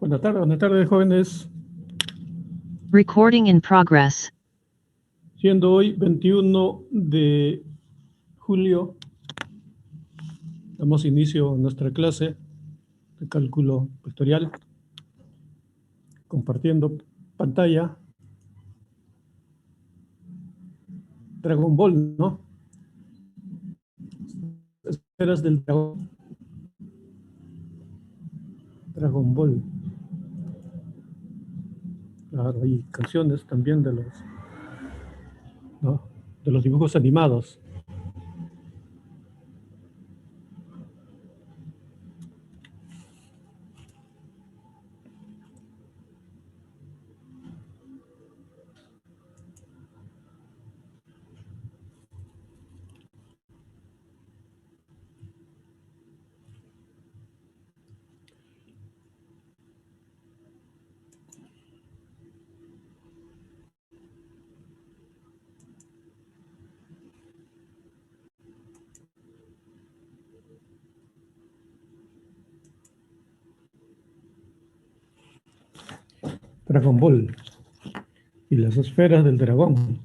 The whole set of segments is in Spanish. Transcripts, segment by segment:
Buenas tardes, jóvenes. Recording in progress. Siendo hoy 21 de julio, damos inicio a nuestra clase de cálculo vectorial, compartiendo pantalla. Dragon Ball, ¿no? Esferas del dragón. Dragon Ball. Claro, hay canciones también de los, ¿no?, de los dibujos animados. Dragon Ball y las esferas del dragón.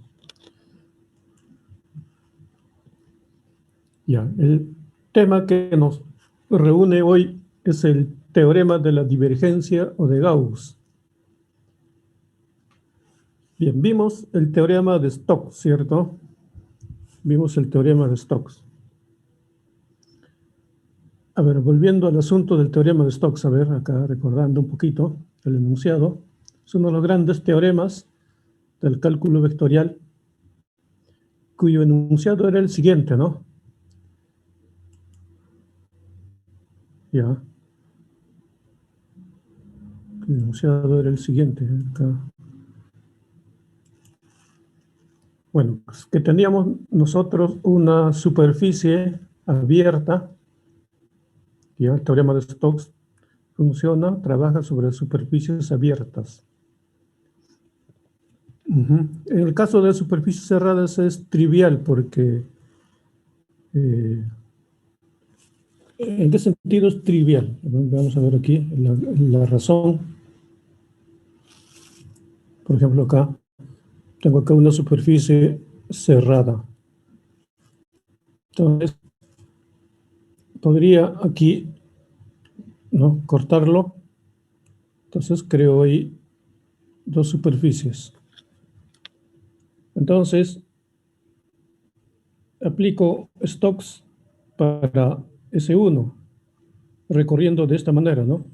Ya, el tema que nos reúne hoy es el teorema de la divergencia o de Gauss. Bien, vimos el teorema de Stokes, ¿cierto? Vimos el teorema de Stokes. A ver, volviendo al asunto del teorema de Stokes, a ver, acá recordando un poquito el enunciado, es uno de los grandes teoremas del cálculo vectorial, cuyo enunciado era el siguiente, ¿no? Ya. El enunciado era el siguiente, acá. Bueno, pues que teníamos nosotros una superficie abierta, ya el teorema de Stokes funciona, trabaja sobre superficies abiertas. En el caso de superficies cerradas es trivial porque ¿en qué sentido es trivial? Vamos a ver aquí la razón. Por ejemplo, acá tengo acá una superficie cerrada. Entonces, podría aquí, ¿no?, cortarlo. Entonces creo ahí dos superficies. Entonces, aplico Stokes para S1, recorriendo de esta manera, ¿no?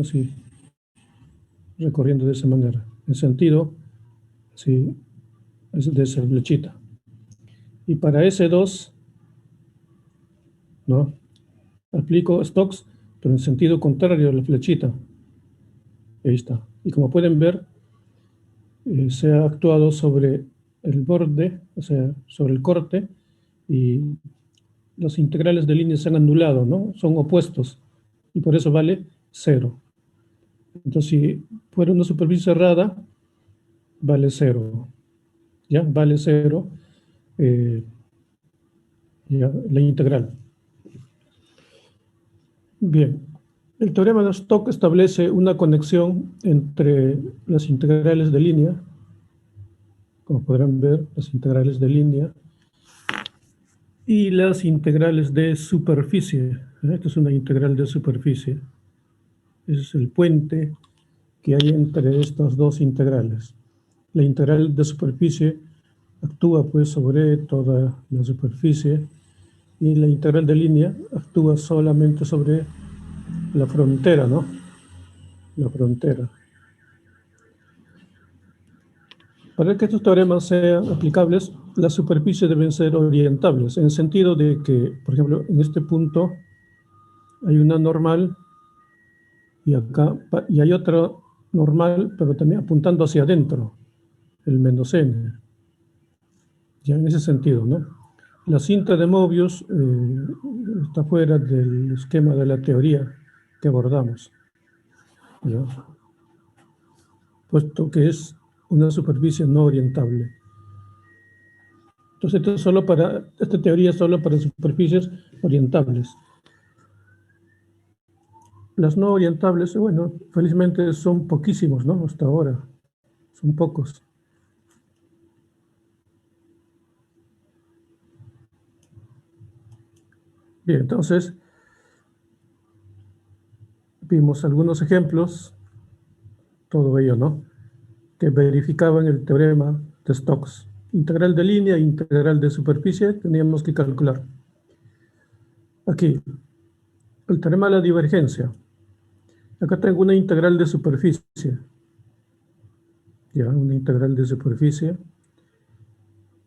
Sí, recorriendo de esa manera. En sentido, sí, es de esa flechita. Y para S2, ¿no?, aplico Stokes, pero en sentido contrario a la flechita. Ahí está. Y como pueden ver, se ha actuado sobre el borde, o sea, sobre el corte, y los integrales de línea se han anulado, ¿no? Son opuestos, y por eso vale 0. Entonces, si fuera una superficie cerrada, vale 0. ¿Ya? Vale 0 ya, la integral. Bien. El teorema de Stokes establece una conexión entre las integrales de línea, como podrán ver, las integrales de línea, y las integrales de superficie. Esta es una integral de superficie. Ese es el puente que hay entre estas dos integrales. La integral de superficie actúa pues sobre toda la superficie y la integral de línea actúa solamente sobre la frontera, ¿no? La frontera. Para que estos teoremas sean aplicables, las superficies deben ser orientables, en el sentido de que, por ejemplo, en este punto hay una normal y acá y hay otra normal, pero también apuntando hacia adentro, el menos n. Ya en ese sentido, ¿no? La cinta de Mobius está fuera del esquema de la teoría que abordamos, ¿ya? Puesto que es una superficie no orientable. Entonces, esta teoría es solo para superficies orientables. Las no orientables, bueno, felizmente son poquísimos, ¿no? Hasta ahora, son pocos. Bien, entonces, vimos algunos ejemplos, todo ello, ¿no? Que verificaban el teorema de Stokes. Integral de línea, integral de superficie, teníamos que calcular. Aquí, el teorema de la divergencia. Acá tengo una integral de superficie. Ya, una integral de superficie.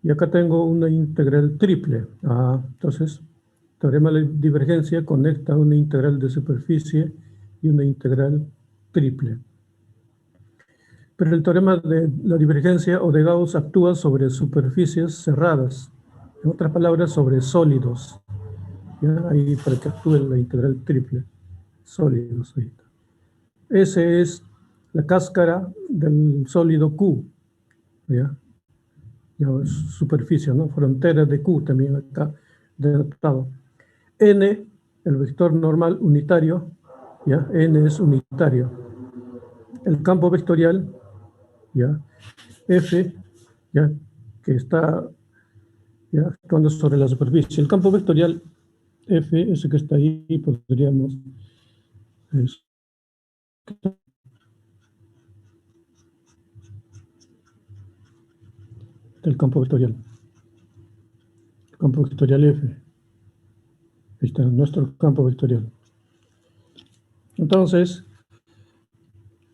Y acá tengo una integral triple. Entonces, teorema de la divergencia conecta una integral de superficie y una integral triple. Pero el teorema de la divergencia o de Gauss actúa sobre superficies cerradas. En otras palabras, sobre sólidos. ¿Ya? Ahí para que actúe la integral triple. Sólidos. Ahí está. Esa es la cáscara del sólido Q. ¿Ya? Ya, superficie, ¿no? Frontera de Q también acá denotado. N, el vector normal unitario, ¿ya? N es unitario. El campo vectorial, ¿ya? F, ¿ya? Que está, ¿ya? Actuando sobre la superficie. El campo vectorial F, ese que está ahí, podríamos... el campo vectorial. El campo vectorial F. Ahí está nuestro campo vectorial. Entonces,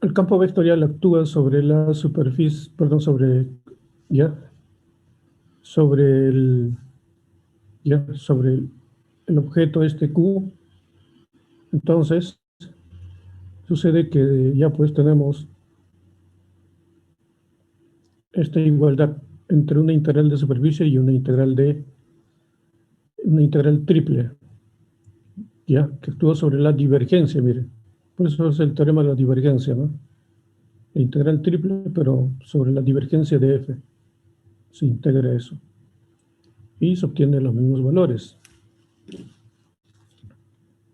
el campo vectorial actúa sobre la superficie, perdón, sobre el objeto este Q. Entonces, sucede que ya pues tenemos esta igualdad entre una integral de superficie y una integral triple, ya, que actúa sobre la divergencia, miren. Por eso es el teorema de la divergencia, ¿no? La integral triple, pero sobre la divergencia de F. Se integra eso. Y se obtienen los mismos valores.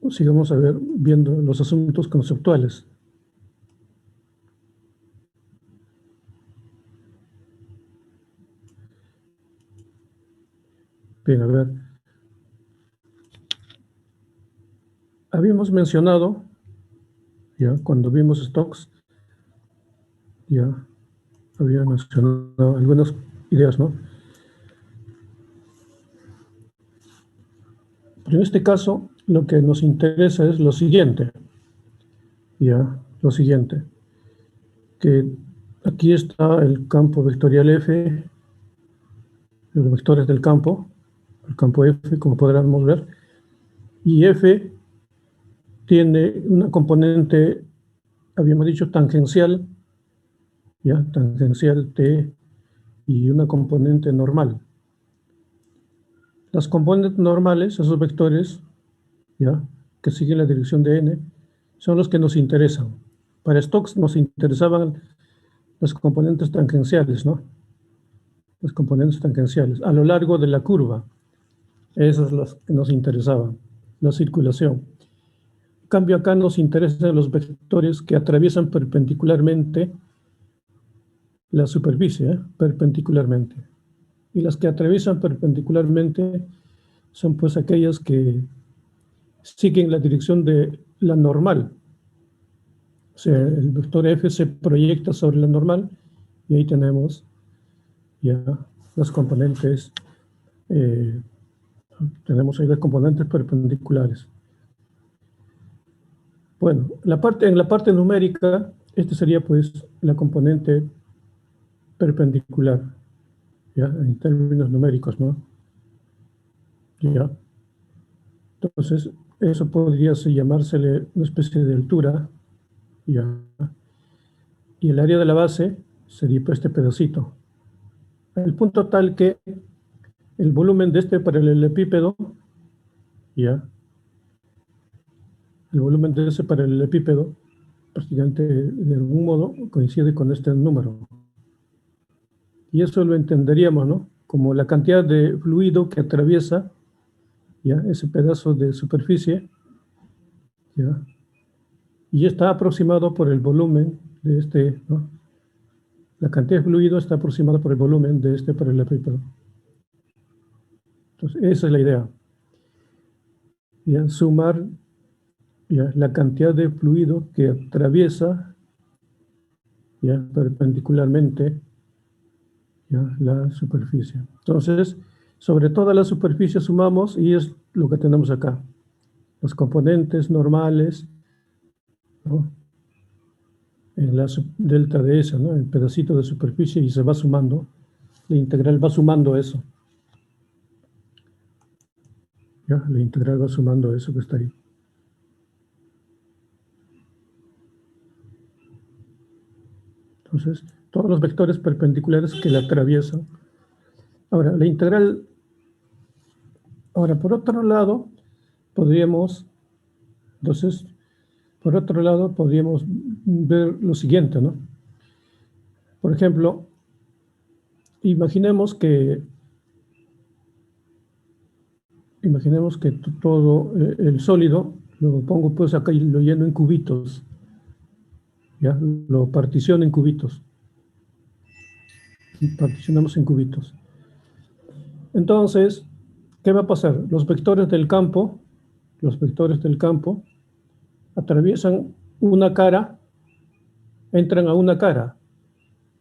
Sigamos viendo los asuntos conceptuales. Bien, a ver. Habíamos mencionado, ya cuando vimos Stokes, ya había mencionado algunas ideas, ¿no? Pero en este caso, lo que nos interesa es lo siguiente, ya, lo siguiente, que aquí está el campo vectorial F, los vectores del campo, el campo F, como podremos ver, y F tiene una componente, habíamos dicho, tangencial, ya, tangencial T, y una componente normal. Las componentes normales, esos vectores, ya, que siguen la dirección de n, son los que nos interesan. Para Stokes nos interesaban las componentes tangenciales, ¿no? Las componentes tangenciales a lo largo de la curva. Esas son las que nos interesaban, la circulación. En cambio, acá nos interesan los vectores que atraviesan perpendicularmente la superficie, perpendicularmente. Y las que atraviesan perpendicularmente son pues aquellas que siguen la dirección de la normal. O sea, el vector F se proyecta sobre la normal y ahí tenemos ya las componentes, tenemos ahí las componentes perpendiculares. Bueno, en la parte numérica, este sería pues la componente perpendicular, ya, en términos numéricos, ¿no? Ya. Entonces, eso podría llamársele una especie de altura, ya. Y el área de la base sería pues, este pedacito. El punto tal que el volumen de este paralelepípedo, ya, el volumen de ese paralelepípedo, prácticamente de algún modo coincide con este número. Y eso lo entenderíamos, ¿no? Como la cantidad de fluido que atraviesa, ya, ese pedazo de superficie, ya, y está aproximado por el volumen de este, ¿no? La cantidad de fluido está aproximada por el volumen de este paralelepípedo. Entonces, esa es la idea. Ya, sumar ya, la cantidad de fluido que atraviesa ya, perpendicularmente ya, la superficie. Entonces, sobre toda la superficie sumamos y es lo que tenemos acá. Los componentes normales, ¿no? En la delta de esa, ¿no? El pedacito de superficie y se va sumando. La integral va sumando eso. ¿Ya? La integral va sumando eso que está ahí. Entonces, todos los vectores perpendiculares que la atraviesan. Ahora, la integral. Ahora, por otro lado, podríamos, entonces, por otro lado, podríamos ver lo siguiente, ¿no? Por ejemplo, imaginemos que todo el sólido lo pongo pues acá y lo lleno en cubitos, ¿ya? Lo particiono en cubitos. Particionamos en cubitos. Entonces, ¿qué va a pasar? Los vectores del campo atraviesan una cara, entran a una cara,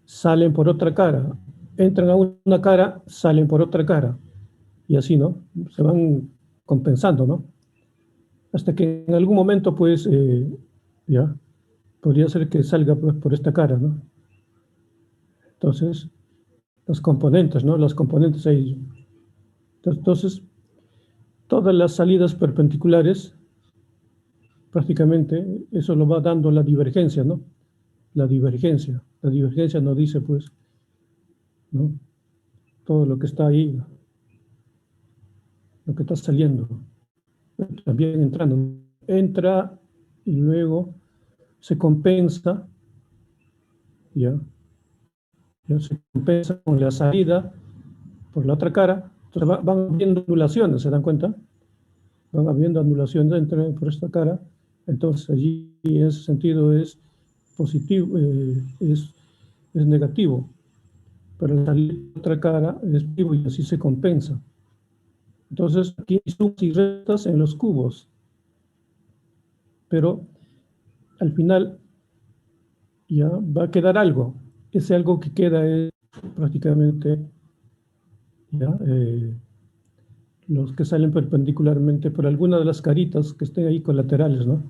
salen por otra cara, entran a una cara, salen por otra cara. Y así, ¿no? Se van compensando, ¿no? Hasta que en algún momento, pues, ya, podría ser que salga pues, por esta cara, ¿no? Entonces, los componentes, ¿no? Los componentes ahí. Entonces, todas las salidas perpendiculares, prácticamente, eso lo va dando la divergencia, ¿no? La divergencia. La divergencia nos dice, pues, ¿no? Todo lo que está ahí, lo que está saliendo, también entrando. Entra y luego se compensa, ¿ya? Ya se compensa con la salida por la otra cara. Entonces van viendo anulaciones, ¿se dan cuenta? Van habiendo anulaciones por esta cara. Entonces allí en ese sentido es positivo, es negativo. Pero al salir por otra cara es positivo y así se compensa. Entonces aquí hay sumas y restas en los cubos. Pero al final ya va a quedar algo. Ese algo que queda es prácticamente ya, los que salen perpendicularmente por alguna de las caritas que estén ahí colaterales, ¿no?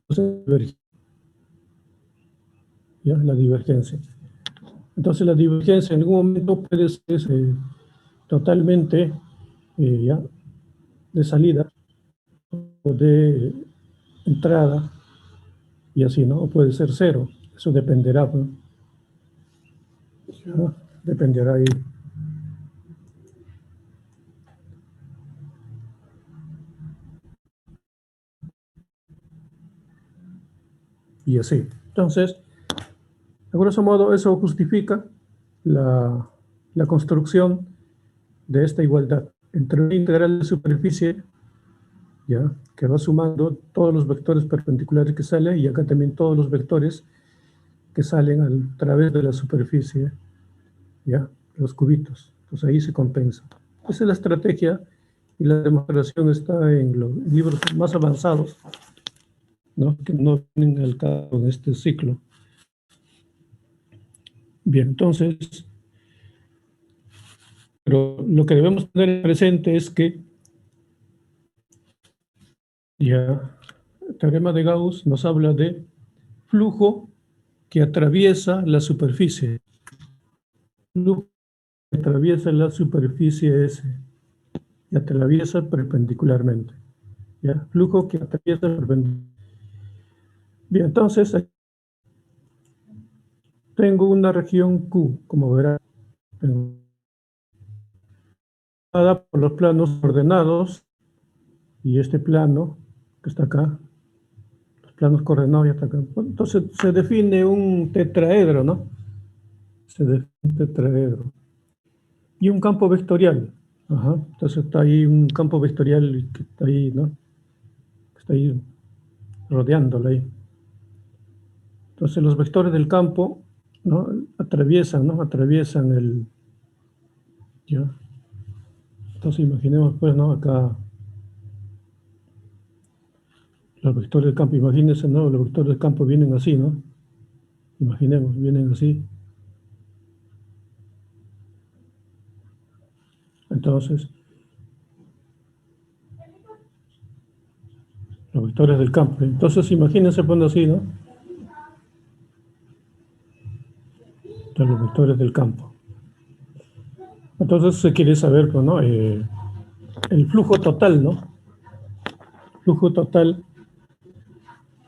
Entonces, ya, la divergencia. Entonces la divergencia en algún momento puede ser totalmente ya, de salida o de entrada y así, ¿no? O puede ser cero. Eso dependerá, ¿no? Ya, dependerá ahí. Y así. Entonces, de grosso modo, eso justifica la construcción de esta igualdad entre una integral de superficie, ya, que va sumando todos los vectores perpendiculares que salen y acá también todos los vectores que salen a través de la superficie, ya, los cubitos. Entonces ahí se compensa. Esa es la estrategia y la demostración está en los libros más avanzados, ¿no? Que no vienen al caso en este ciclo. Bien, entonces, pero lo que debemos tener presente es que ya el teorema de Gauss nos habla de flujo que atraviesa la superficie. Flujo que atraviesa la superficie S y atraviesa perpendicularmente. ¿Ya? Flujo que atraviesa perpendicularmente. Bien, entonces tengo una región Q, como verán, por los planos ordenados y este plano que está acá, los planos coordenados ya está acá. Entonces se define un tetraedro, ¿no? Se define un tetraedro. Y un campo vectorial. Ajá. Entonces está ahí un campo vectorial que está ahí, ¿no? Que está ahí rodeándolo ahí. Entonces los vectores del campo, ¿no? Atraviesan, ¿no? Atraviesan el... ¿ya? Entonces imaginemos, pues, ¿no? Acá los vectores del campo, imagínense, ¿no? Los vectores del campo vienen así, ¿no? Imaginemos, vienen así. Entonces, los vectores del campo. Entonces, imagínense, poniendo así, ¿no? Entonces, los vectores del campo. Entonces, se quiere saber, pues, ¿no? El flujo total, ¿no? Flujo total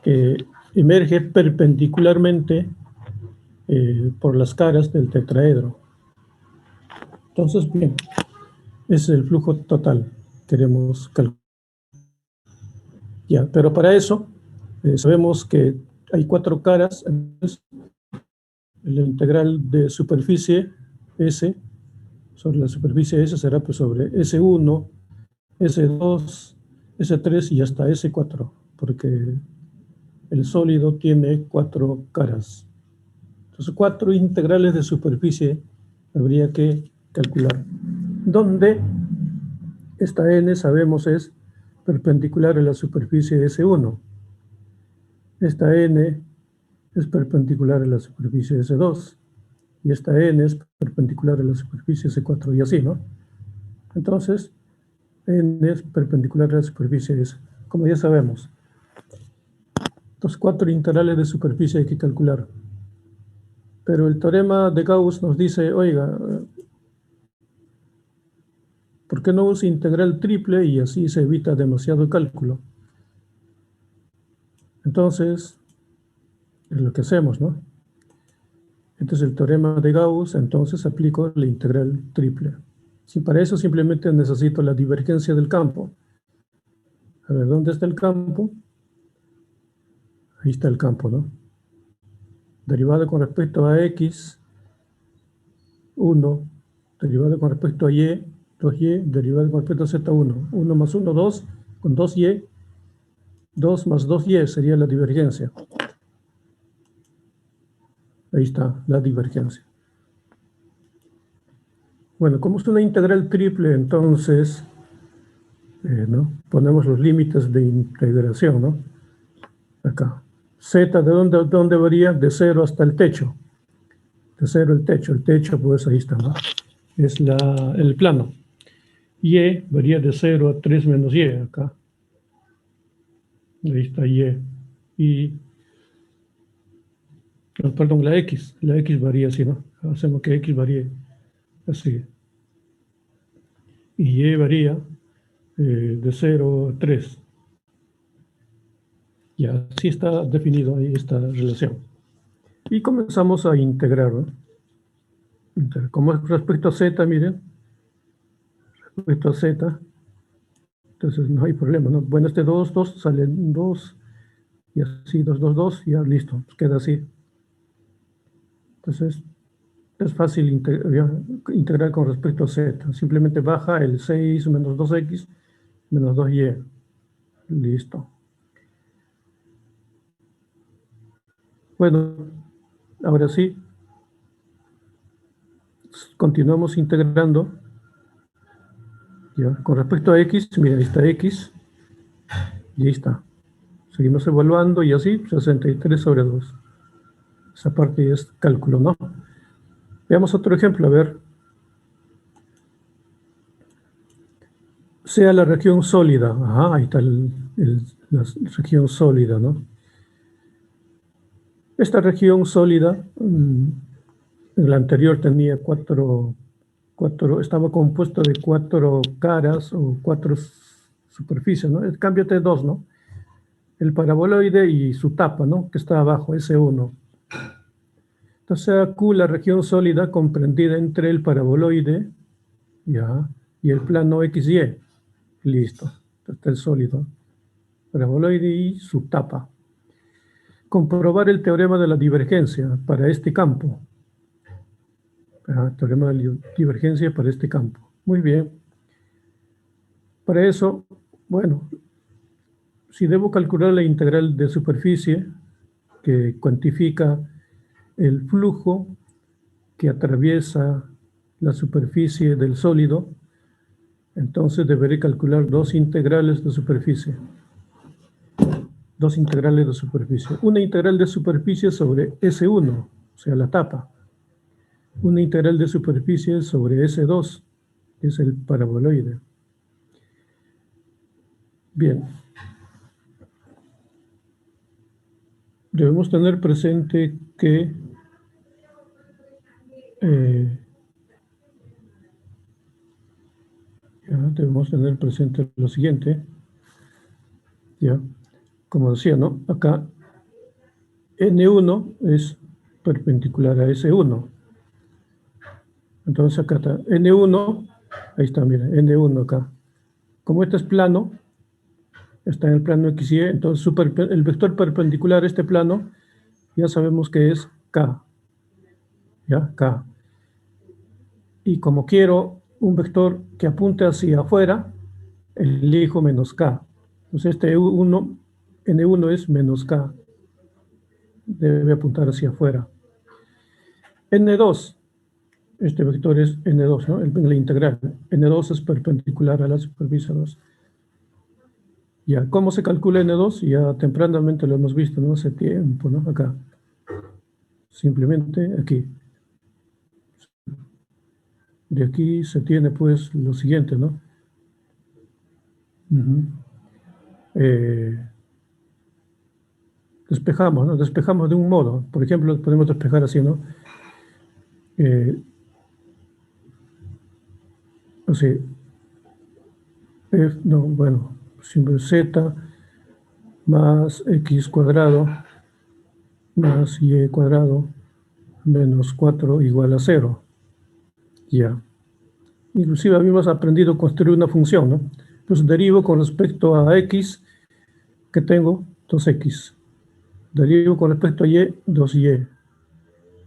que emerge perpendicularmente por las caras del tetraedro. Entonces, bien, ese es el flujo total. Queremos calcular. Ya, pero para eso sabemos que hay 4 caras. Entonces, la integral de superficie S sobre la superficie S será pues sobre S1, S2, S3 y hasta S4, porque el sólido tiene 4 caras. Entonces, 4 integrales de superficie habría que calcular, donde esta n sabemos es perpendicular a la superficie S1, esta n es perpendicular a la superficie S2 y esta n es perpendicular a la superficie S4 y así, ¿no? Entonces, n es perpendicular a la superficie S, como ya sabemos. Los 4 integrales de superficie hay que calcular. Pero el teorema de Gauss nos dice, oiga, ¿por qué no usa integral triple y así se evita demasiado cálculo? Entonces, es lo que hacemos, ¿no? Entonces el teorema de Gauss, entonces aplico la integral triple. Si para eso simplemente necesito la divergencia del campo. A ver, ¿dónde está el campo? Ahí está el campo, ¿no? Derivada con respecto a x, 1. Derivada con respecto a y, 2y. Derivada con respecto a z, 1. 1 más 1, 2. Con 2y, 2 más 2y sería la divergencia. Ahí está, la divergencia. Bueno, como es una integral triple, entonces, ¿no? Ponemos los límites de integración, ¿no? Acá. Z, ¿de dónde varía? De 0 hasta el techo. De 0 el techo, pues ahí está, ¿no? Es el plano. Y varía de 0 a 3 menos y, acá. Ahí está y. Y, no, perdón, la x varía así, ¿no? Hacemos que x varíe así. Y y varía de 0 a 3. Y así está definido ahí esta relación. Y comenzamos a integrar, ¿no? Como es respecto a z, miren, respecto a z, entonces no hay problema, ¿no? Bueno, este 2, 2 sale 2, y así 2, 2, 2, ya listo, queda así. Entonces, es fácil integrar con respecto a z. Simplemente baja el 6 menos 2x menos 2y. Listo. Bueno, ahora sí, continuamos integrando ¿Ya? Con respecto a x, mira, ahí está x, y ahí está. Seguimos evaluando y así, 63 sobre 2. Esa parte es cálculo, ¿no? Veamos otro ejemplo, a ver. Sea la región sólida. Ajá, ahí está la región sólida, ¿no? Esta región sólida, en la anterior tenía estaba compuesto de 4 caras o 4 superficies, ¿no? Cámbiate 2, ¿no? El paraboloide y su tapa, ¿no? Que está abajo, S1. Entonces, sea Q la región sólida comprendida entre el paraboloide, ya, y el plano XY. Listo. Está el sólido. Paraboloide y su tapa. Comprobar el teorema de la divergencia para este campo. Teorema de la divergencia para este campo. Muy bien. Para eso, bueno, si debo calcular la integral de superficie que cuantifica el flujo que atraviesa la superficie del sólido, entonces deberé calcular dos integrales de superficie. Dos integrales de superficie. Una integral de superficie sobre S1, o sea, la tapa. Una integral de superficie sobre S2, que es el paraboloide. Bien. Debemos tener presente que debemos tener presente lo siguiente. Ya, como decía, ¿no? Acá N1 es perpendicular a S1. Entonces acá está N1, ahí está, mira, N1 acá. Como este es plano, está en el plano XY, entonces el vector perpendicular a este plano ya sabemos que es K. ¿Ya? K. Y como quiero un vector que apunte hacia afuera, elijo menos K. Entonces este N1 es menos K. Debe apuntar hacia afuera. N2, este vector es N2, ¿no? La integral. N2 es perpendicular a la superficie 2. Ya, ¿cómo se calcula N2? Ya tempranamente lo hemos visto, ¿no? Hace tiempo, ¿no? Acá. Simplemente aquí. De aquí se tiene, pues, lo siguiente, ¿no? Despejamos, ¿no? Despejamos de un modo. Por ejemplo, podemos despejar así, ¿no? Así. No, bueno, siempre z más x cuadrado más y cuadrado menos 4 igual a 0. Ya. Inclusive habíamos aprendido a construir una función, ¿no? Pues derivo con respecto a x que tengo 2x. Derivo con respecto a y, 2y.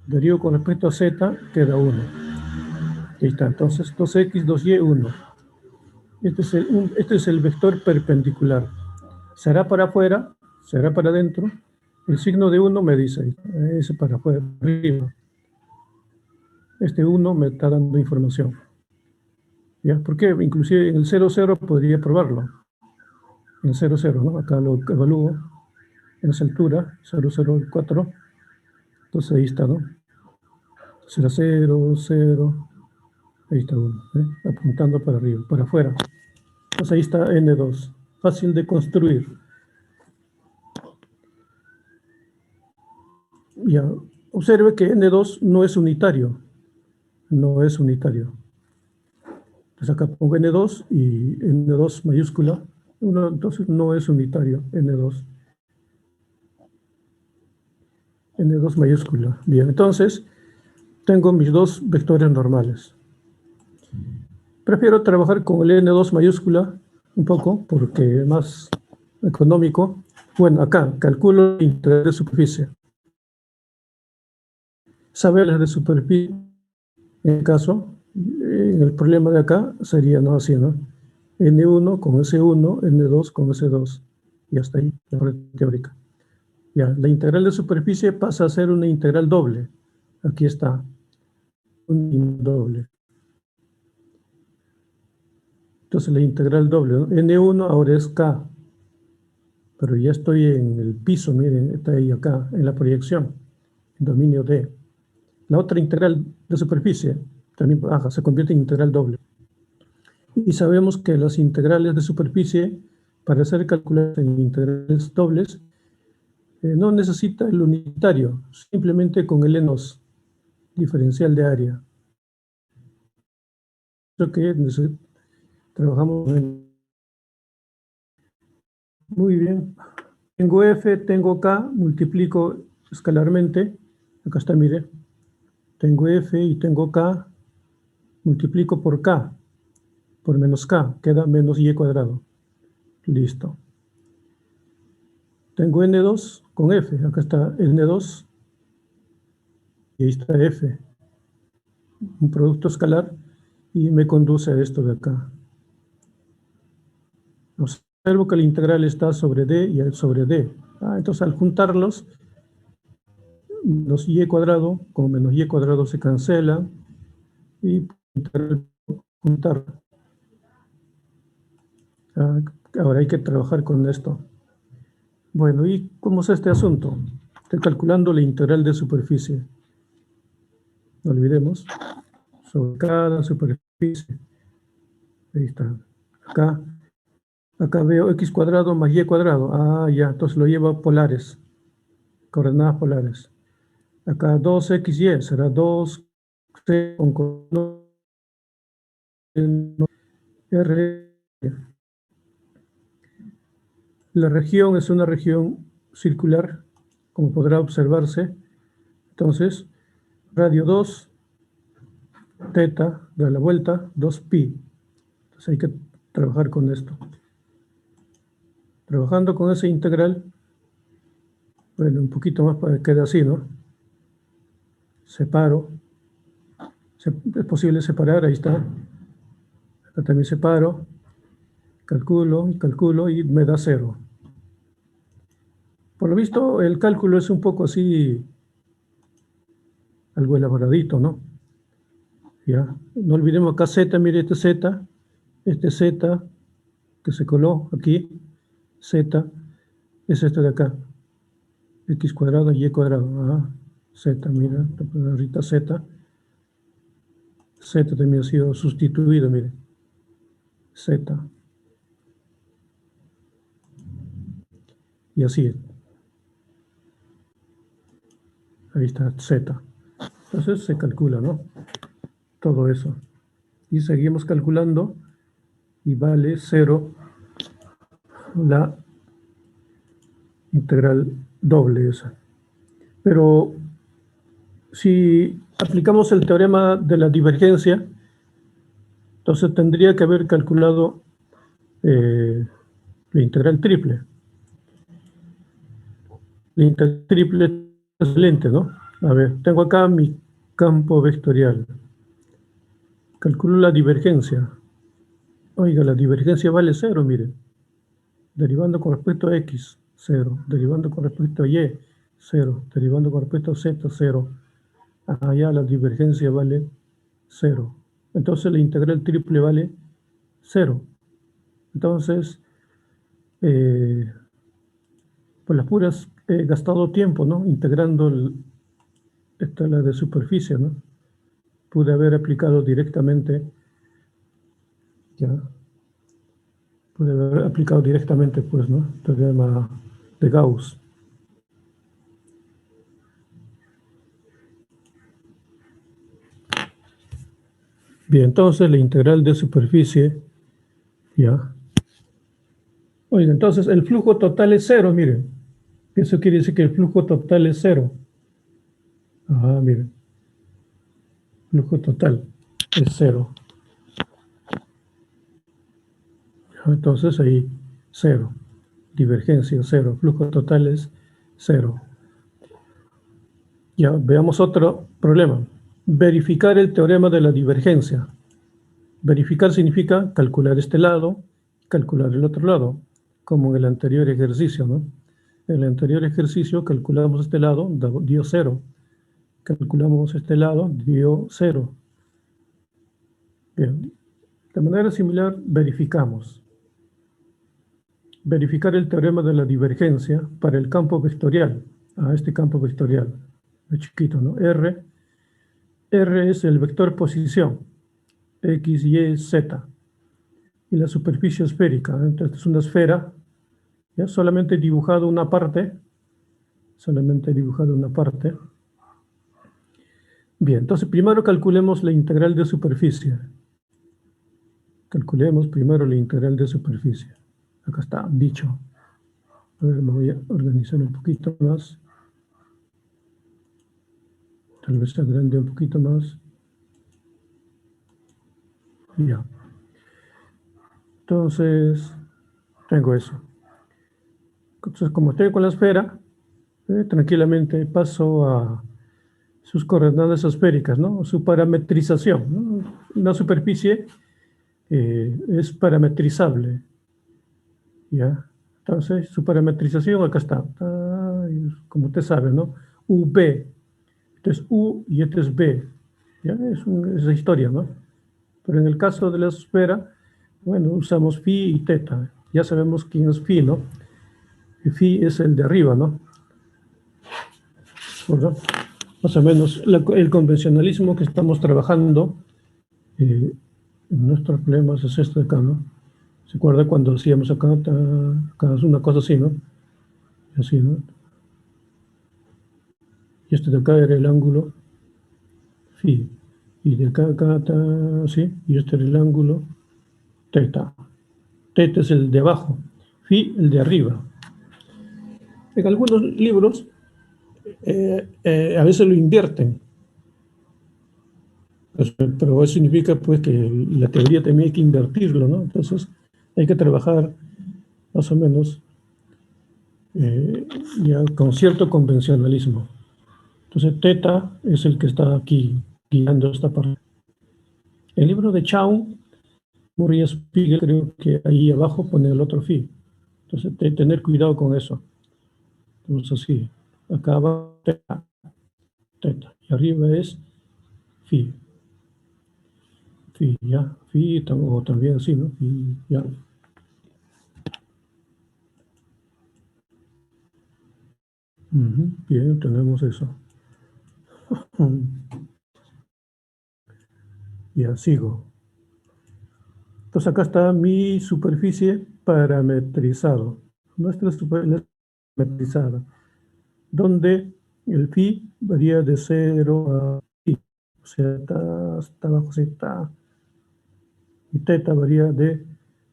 Derivo con respecto a z, queda 1. Ahí está, entonces 2x, 2y, 1. Este es el vector perpendicular. ¿Será para afuera? ¿Será para adentro? El signo de 1 me dice, ese para afuera, arriba. Este 1 me está dando información. ¿Ya? Porque inclusive en el 0, 0 podría probarlo. En 0, 0, ¿no? Acá lo evalúo en esa altura, 0, 0, 4. Entonces ahí está, ¿no? 0, 0, 0. Ahí está 1, apuntando para arriba, para afuera. Entonces ahí está N2. Fácil de construir. Ya. Observe que N2 no es unitario. No es unitario. Entonces acá pongo N2 y N2 mayúscula. Entonces no es unitario, N2. N2 mayúscula. Bien, entonces tengo mis dos vectores normales. Prefiero trabajar con el N2 mayúscula un poco porque es más económico. Bueno, acá calculo la integral de superficie. Saber la de superficie, en el caso, en el problema de acá sería, ¿no? Así, ¿no? N1 con S1, N2 con S2. Y hasta ahí, la parte teórica. Ya, la integral de superficie pasa a ser una integral doble. Aquí está, un doble. Entonces la integral doble, ¿no? N1 ahora es K, pero ya estoy en el piso, miren, está ahí acá, en la proyección, en dominio D. La otra integral de superficie también se convierte en integral doble. Y sabemos que las integrales de superficie, para ser calculadas en integrales dobles, no necesita el unitario, simplemente con el enos diferencial de área. Creo que trabajamos en... Muy bien. Tengo F, tengo K, multiplico escalarmente. Acá está, mire. Tengo F y tengo K, multiplico por K, por menos K, queda menos Y cuadrado. Listo. Tengo N2 con F, acá está N2 y ahí está F. Un producto escalar y me conduce a esto de acá. Observo que la integral está sobre D y sobre D. Entonces al juntarlos, menos Y cuadrado con menos Y cuadrado se cancela y juntar. Ahora hay que trabajar con esto. Bueno, ¿y cómo es este asunto? Estoy calculando la integral de superficie. No olvidemos, sobre cada superficie. Ahí está. Acá veo x cuadrado más y cuadrado. Ya, entonces lo llevo a polares, coordenadas polares. Acá 2xy será 2c con r. La región es una región circular, como podrá observarse. Entonces, radio 2, teta, da la vuelta, 2pi. Entonces hay que trabajar con esto. Trabajando con esa integral, bueno, un poquito más para que quede así, ¿no? Separo. Es posible separar, ahí está. Acá también separo. Calculo y me da 0. Por lo visto, el cálculo es un poco así, algo elaboradito, ¿no? Ya. No olvidemos acá z, mire este z que se coló aquí, z, es este de acá, x cuadrado y y cuadrado. Z, mira, ahorita z también ha sido sustituido, mire, z. Y así es. Ahí está z. Entonces se calcula, ¿no? Todo eso. Y seguimos calculando y vale 0 la integral doble esa. Pero si aplicamos el teorema de la divergencia, entonces tendría que haber calculado la integral triple. La integral triple es excelente, ¿no? A ver, tengo acá mi campo vectorial. Calculo la divergencia. Oiga, la divergencia vale 0, miren. Derivando con respecto a x, 0. Derivando con respecto a y, 0. Derivando con respecto a z, 0. Ya la divergencia vale 0. Entonces la integral triple vale 0. Entonces, por las puras he gastado tiempo, ¿no? Integrando esta la de superficie, ¿no? Pude haber aplicado directamente, pues, ¿no? Teorema de Gauss. Bien, entonces la integral de superficie, ya. Oiga, entonces el flujo total es 0, miren. Eso quiere decir que el flujo total es 0. Miren. Flujo total es 0. Entonces ahí 0. Divergencia 0. Flujo total es 0. Ya, veamos otro problema. Verificar el teorema de la divergencia. Verificar significa calcular este lado, calcular el otro lado, como en el anterior ejercicio, ¿no? En el anterior ejercicio calculamos este lado, dio 0. Calculamos este lado, dio 0. Bien. De manera similar, verificamos. Verificar el teorema de la divergencia para el campo vectorial. Este campo vectorial, es chiquito, ¿no? R es el vector posición, X, Y, Z. Y la superficie esférica. Entonces es una esfera, ¿ya? Solamente he dibujado una parte. Bien, entonces primero calculemos la integral de superficie. Calculemos primero la integral de superficie. Acá está, dicho. A ver, me voy a organizar un poquito más. Tal vez se agrande un poquito más. Ya. Entonces, tengo eso. Entonces, como estoy con la esfera, tranquilamente paso a sus coordenadas esféricas, ¿no? Su parametrización, ¿no? Una superficie es parametrizable, ¿ya? Entonces, su parametrización acá está. Como usted sabe, ¿no? UB. Este es U y este es B. ¿Ya? Es esa historia, ¿no? Pero en el caso de la esfera, bueno, usamos phi y teta. Ya sabemos quién es phi, ¿no? Y phi es el de arriba, ¿no? ¿Verdad? Más o menos el convencionalismo que estamos trabajando en nuestros problemas es esto de acá, ¿no? ¿Se acuerda cuando decíamos acá, acá es una cosa así, ¿no? Así, ¿no? Y este de acá era el ángulo phi. Y de acá, así. Y este era el ángulo teta. Teta es el de abajo, phi el de arriba. En algunos libros a veces lo invierten, pero eso significa pues que la teoría también hay que invertirlo, ¿no? Entonces hay que trabajar más o menos ya con cierto convencionalismo. Entonces teta es el que está aquí guiando esta parte. El libro de Chaun, Murray Spiegel, creo que ahí abajo pone el otro phi. Entonces tener cuidado con eso. Entonces así, acá va teta, y arriba es phi. Phi, ya, phi, o también así, ¿no? Phi, ya. Bien, tenemos eso. Ya, sigo. Entonces acá está mi superficie parametrizado. Nuestra superficie parametrizada, donde el phi varía de 0 a pi. O sea, está abajo, sí, está. Y teta varía de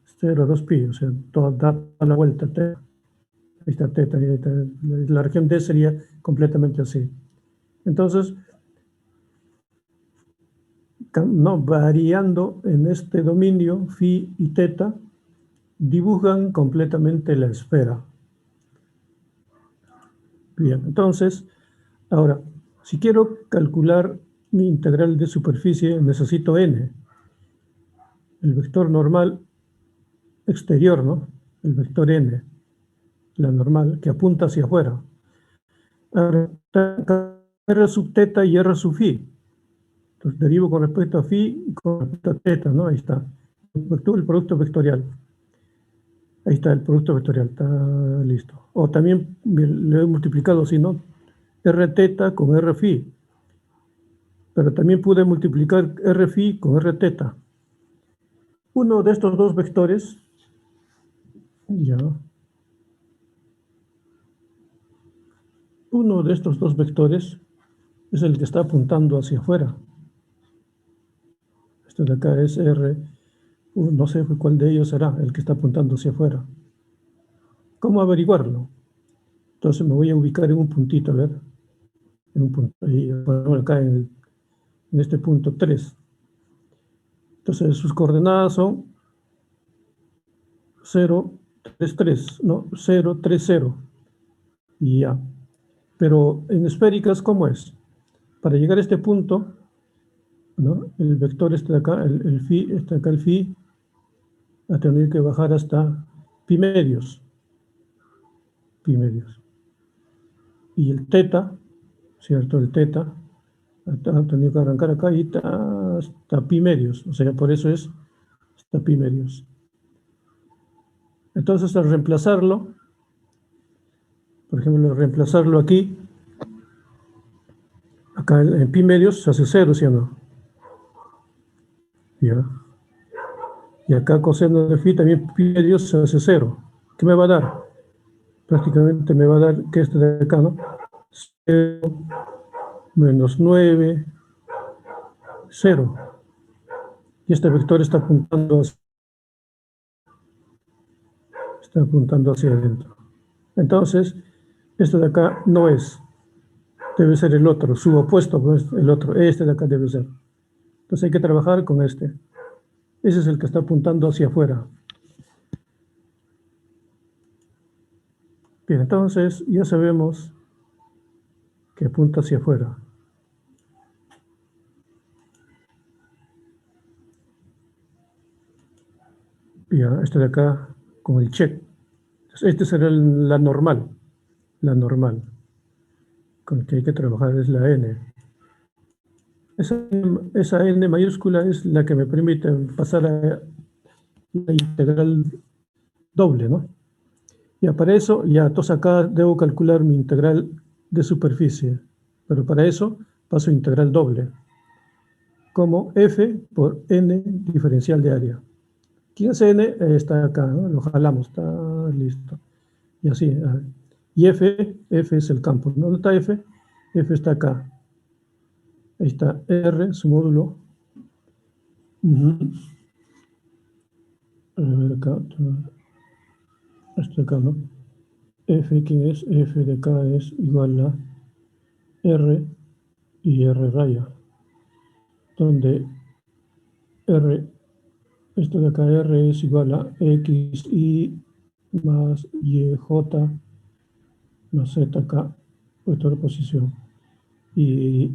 0 a 2 pi. O sea, da la vuelta teta. Ahí está teta. Ahí está. La región D sería completamente así. Entonces, no, variando en este dominio, phi y teta, dibujan completamente la esfera. Bien, entonces, ahora, si quiero calcular mi integral de superficie, necesito n, el vector normal exterior, ¿no? El vector n, la normal, que apunta hacia afuera. Ahora, r sub teta y r sub phi. Entonces, derivo con respecto a phi y con respecto a teta, ¿no? Ahí está. El producto vectorial. Ahí está el producto vectorial, está listo. O también lo he multiplicado así, ¿no? R teta con R phi. Pero también pude multiplicar R phi con R teta. Uno de estos dos vectores, ya. Uno de estos dos vectores es el que está apuntando hacia afuera. Este de acá es R, no sé cuál de ellos será el que está apuntando hacia afuera. ¿Cómo averiguarlo? Entonces me voy a ubicar en un puntito, a ver. En un punto, ahí, acá en este punto 3. Entonces sus coordenadas son 0, 3, 3, no, 0, 3, 0. Y ya. Pero en esféricas, ¿cómo es? Para llegar a este punto, ¿no? El vector está acá, el phi, está acá el phi, va a tener que bajar hasta pi medios. Pi medios. Y el teta, ¿cierto? El teta, ha tenido que arrancar acá y está hasta pi medios. O sea, por eso es está pi medios. Entonces, al reemplazarlo, por ejemplo, reemplazarlo aquí, acá en pi medios se hace 0, ¿sí o no? Ya. Y acá coseno de phi también pi medios se hace 0. ¿Qué me va a dar? Prácticamente me va a dar que este de acá, ¿no? 0 menos 9, 0. Y este vector está apuntando hacia adentro. Entonces, esto de acá no es. Debe ser el otro, su opuesto, pues el otro. Este de acá debe ser. Entonces hay que trabajar con este. Ese es el que está apuntando hacia afuera. Bien, entonces ya sabemos que apunta hacia afuera. Ya, este de acá con el check. Este será la normal. La normal. Con el que hay que trabajar es la n. Esa n mayúscula es la que me permite pasar a la integral doble, ¿no? Ya para eso, ya entonces acá debo calcular mi integral de superficie. Pero para eso paso a integral doble. Como f por n diferencial de área. ¿Quién es n? Está acá, ¿no? Lo jalamos, está listo. Y así. Y f es el campo. ¿Dónde está f? F está acá. Ahí está r, su módulo. A ver acá. Esto acá, ¿no? F, ¿quién es? F de acá es igual a r y r raya. Donde r, esto de acá, r es igual a x, y más y, j más z acá, vector de posición. Y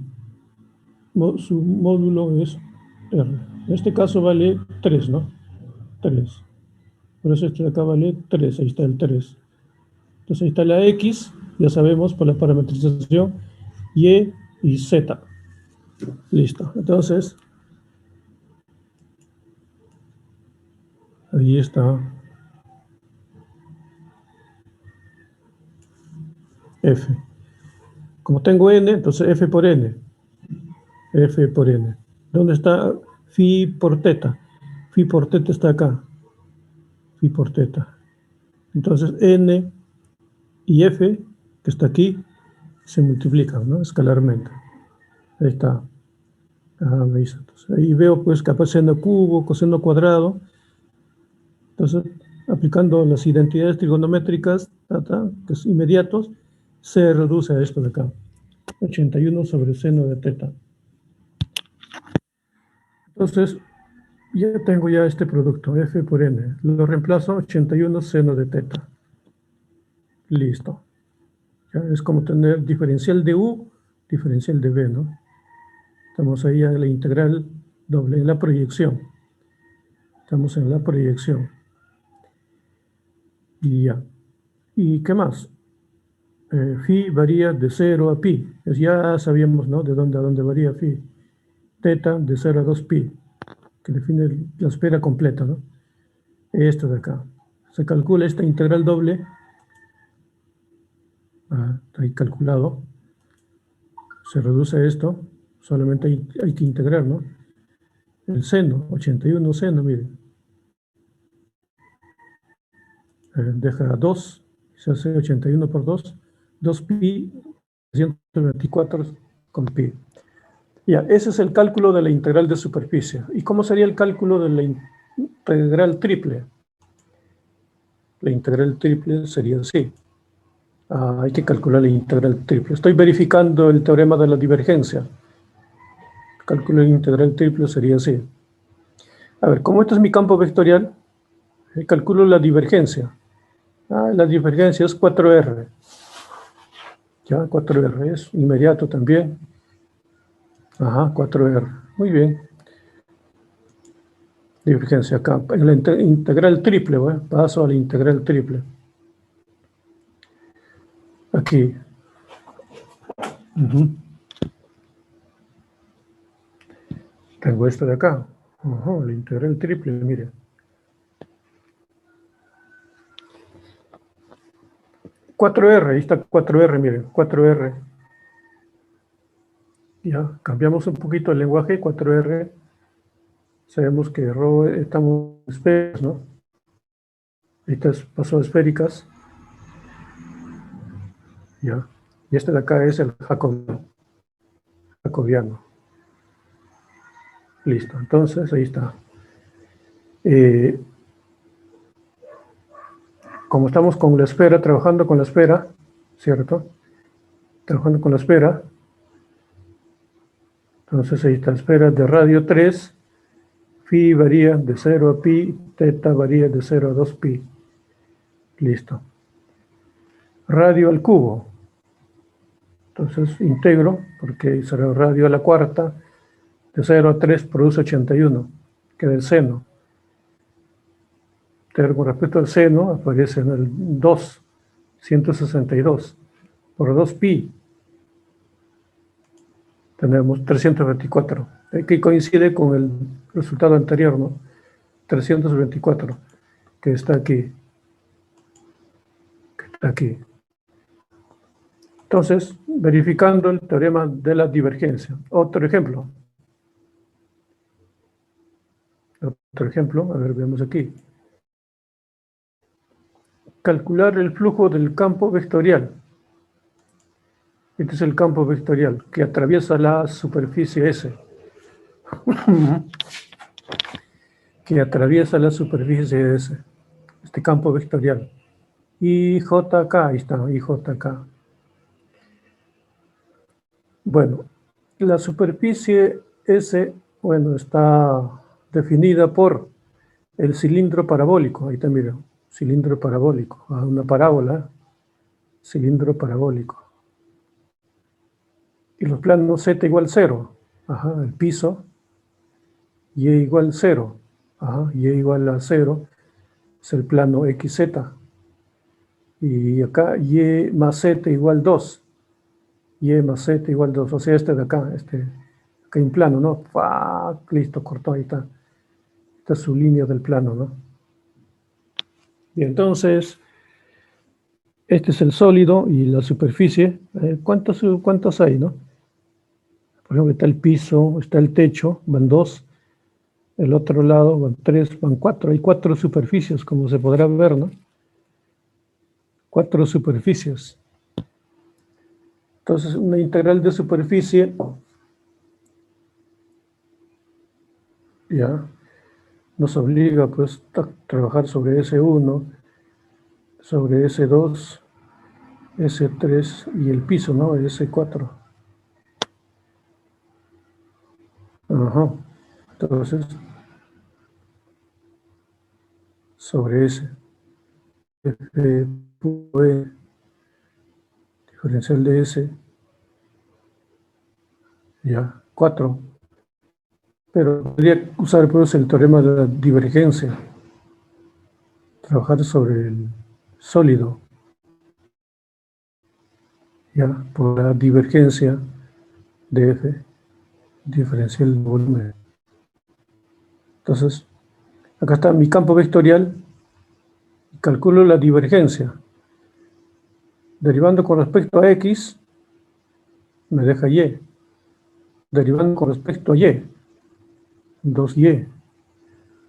su módulo es r. En este caso vale 3, ¿no? 3. Por eso este de acá vale 3, ahí está el 3. Entonces ahí está la x, ya sabemos por la parametrización, y z. Listo. Entonces, ahí está f. Como tengo n, entonces f por n. F por n. ¿Dónde está phi por teta? Phi por teta está acá. Phi por teta. Entonces n y f, que está aquí, se multiplican, ¿no? Escalarmente. Ahí está. Entonces, ahí veo pues que aparece coseno cubo, coseno cuadrado. Entonces, aplicando las identidades trigonométricas, que es inmediatos, se reduce a esto de acá. 81 sobre seno de teta. Entonces, ya tengo ya este producto, f por n. Lo reemplazo 81 seno de teta. Listo. Ya es como tener diferencial de u, diferencial de b, ¿no? Estamos ahí en la integral doble, en la proyección. Estamos en la proyección. Y ya. ¿Y qué más? Phi varía de 0 a pi. Ya sabíamos, ¿no? De dónde a dónde varía phi. Teta de 0 a 2 pi, que define la esfera completa, ¿no? Esto de acá. Se calcula esta integral doble. Está ahí calculado. Se reduce esto. Solamente hay que integrar, ¿no? El seno, 81 seno, miren. Deja 2, se hace 81 por 2, 2 pi, 124 con pi. Ya, ese es el cálculo de la integral de superficie. ¿Y cómo sería el cálculo de la integral triple? La integral triple sería así. Hay que calcular la integral triple. Estoy verificando el teorema de la divergencia. El cálculo de la integral triple sería así. A ver, como este es mi campo vectorial, calculo la divergencia. La divergencia es 4R. Ya, 4R es inmediato también. 4R. Muy bien. Divergencia acá. En la integral triple, paso a la integral triple. Aquí. Tengo esto de acá. La integral triple, mire. 4R, ahí está 4R, miren, 4R. Ya, cambiamos un poquito el lenguaje, 4R. Sabemos que estamos en esferas, ¿no? Ahorita pasó a esféricas. Ya. Y este de acá es el jacobiano. Listo, entonces ahí está. Como estamos con la esfera, trabajando con la esfera, ¿cierto? Trabajando con la esfera. Entonces ahí está, esfera de radio 3. Phi varía de 0 a pi, teta varía de 0 a 2 pi. Listo. Radio al cubo. Entonces integro, porque será radio a la cuarta, de 0 a 3 produce 81, queda el seno. Pero con respecto al seno, aparece en el 2, 162, por 2 pi, tenemos 324, que coincide con el resultado anterior, ¿no? 324, que está aquí. Entonces, verificando el teorema de la divergencia. Otro ejemplo, a ver, veamos aquí. Calcular el flujo del campo vectorial. Este es el campo vectorial que atraviesa la superficie S. Que atraviesa la superficie S. Este campo vectorial. IJK, ahí está, IJK. Bueno, la superficie S, bueno, está definida por el cilindro parabólico. Ahí está, mira, cilindro parabólico. Una parábola, cilindro parabólico. Y los planos Z igual 0. Ajá, el piso. Y igual 0. Ajá, y igual a 0. Es el plano XZ. Y acá Y más Z igual 2. Y más Z igual 2. O sea, este de acá, acá hay un plano, ¿no? Listo, cortó, ahí está. Esta es su línea del plano, ¿no? Y entonces, este es el sólido y la superficie. ¿Cuántos hay, no? Por ejemplo, está el piso, está el techo, van 2. El otro lado van 3, van 4. Hay 4 superficies, como se podrá ver, ¿no? 4 superficies. Entonces, una integral de superficie, ya, nos obliga pues a trabajar sobre S1, sobre S2, S3 y el piso, ¿no? S4. Ajá. Entonces, sobre S, F, E, diferencial de S, ya, 4. Pero podría usar pues el teorema de la divergencia, trabajar sobre el sólido, ya, por la divergencia de F, diferencial de volumen. Entonces, acá está mi campo vectorial, calculo la divergencia. Derivando con respecto a X, me deja Y. Derivando con respecto a Y, 2Y.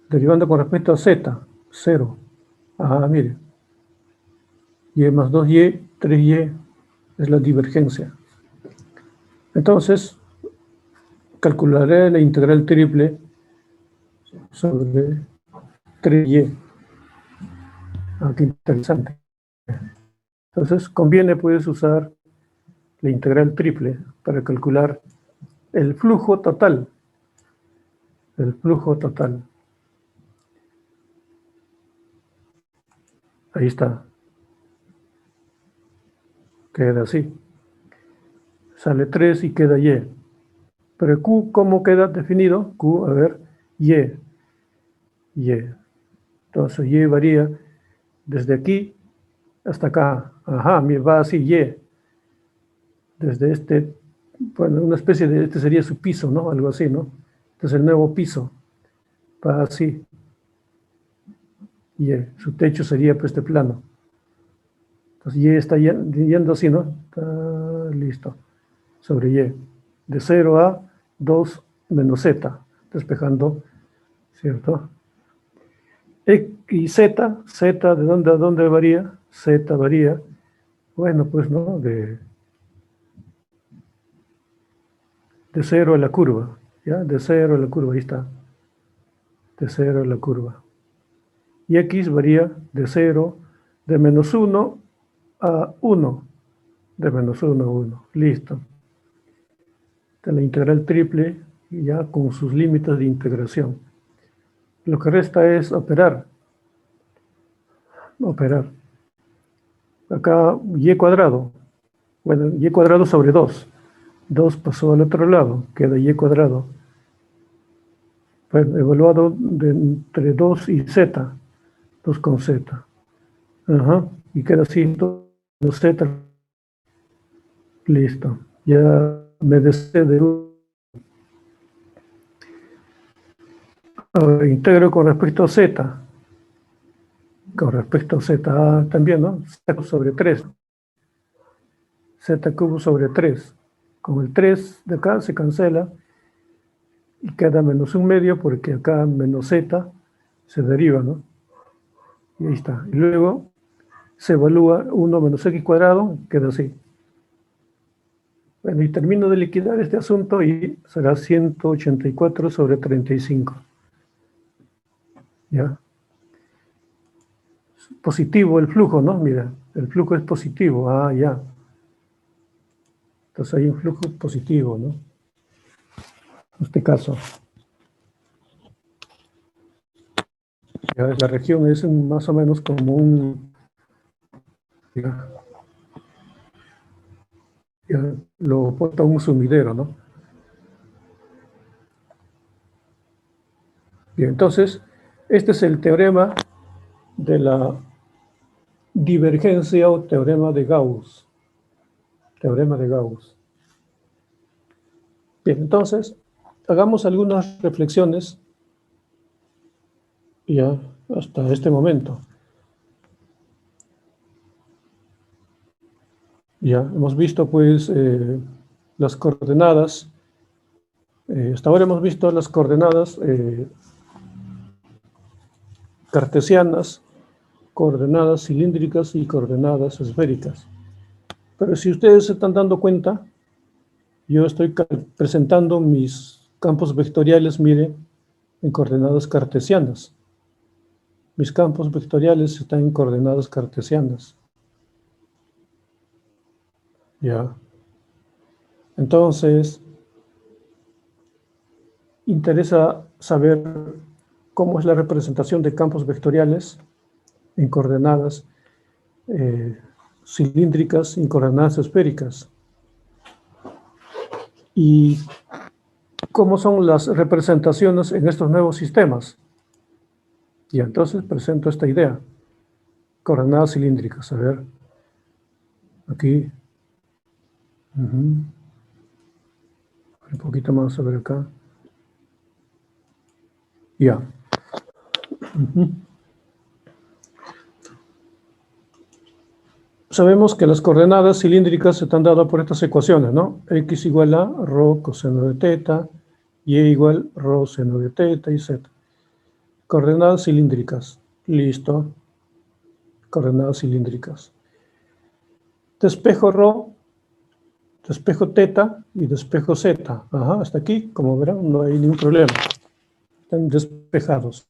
Derivando con respecto a Z, 0. Mire. Y más 2Y, 3Y es la divergencia. Entonces, calcularé la integral triple sobre 3Y. Qué interesante. Entonces, conviene pues usar la integral triple para calcular el flujo total. El flujo total. Ahí está. Queda así. Sale 3 y queda Y. Pero Q, ¿cómo queda definido? Q, a ver, Y. Y. Entonces, Y varía desde aquí hasta acá. Va así, Y. Desde este, bueno, una especie de, este sería su piso, ¿no? Algo así, ¿no? Este es el nuevo piso. Va así. Y su techo sería pues este plano. Entonces y está yendo así, ¿no? Está listo. Sobre y. De 0 a 2 menos z, despejando, ¿cierto? Y z, ¿de dónde a dónde varía? Z varía, bueno, pues, ¿no? De 0 a la curva, ¿ya? De 0 a la curva, ahí está. De 0 a la curva. Y x varía de 0, de menos 1 a 1. De menos 1 a 1. Listo. Esta es la integral triple, ya con sus límites de integración. Lo que resta es operar. Operar. Acá y cuadrado. Bueno, y cuadrado sobre 2. 2 pasó al otro lado, queda y cuadrado. Bueno, evaluado entre 2 y z. 2 con z. Ajá. Y queda así 2 z. Listo. Ya me deseo de integro con respecto a z. Con respecto a z también, ¿no? Z sobre 3. Z cubo sobre 3. Con el 3 de acá se cancela y queda menos un medio porque acá menos z se deriva, ¿no? Y ahí está. Y luego se evalúa 1 menos x cuadrado, queda así. Bueno, y termino de liquidar este asunto y será 184 sobre 35. ¿Ya? Positivo el flujo, ¿no? Mira, el flujo es positivo. Ah, ya. Entonces hay un flujo positivo, ¿no? En este caso. Ya, la región es más o menos como un... Ya lo opuesto a un sumidero, ¿no? Bien, entonces, este es el teorema de la divergencia o teorema de Gauss. Teorema de Gauss. Bien, entonces, hagamos algunas reflexiones ya hasta este momento. Ya hemos visto, pues, las coordenadas. Hasta ahora hemos visto las coordenadas cartesianas, coordenadas cilíndricas y coordenadas esféricas. Pero si ustedes se están dando cuenta, yo estoy presentando mis campos vectoriales, mire, en coordenadas cartesianas. Mis campos vectoriales están en coordenadas cartesianas. Ya. Entonces, interesa saber cómo es la representación de campos vectoriales en coordenadas cilíndricas y en coordenadas esféricas. Y cómo son las representaciones en estos nuevos sistemas. Y entonces presento esta idea. Coordenadas cilíndricas. A ver. Aquí. Un poquito más a ver acá. Ya. Sabemos que las coordenadas cilíndricas están dadas por estas ecuaciones, ¿no? X igual a rho coseno de teta, y igual rho seno de teta y z. Coordenadas cilíndricas. Listo. Coordenadas cilíndricas. Despejo rho, despejo teta y despejo z. Ajá, hasta aquí, como verán, no hay ningún problema. Están despejados.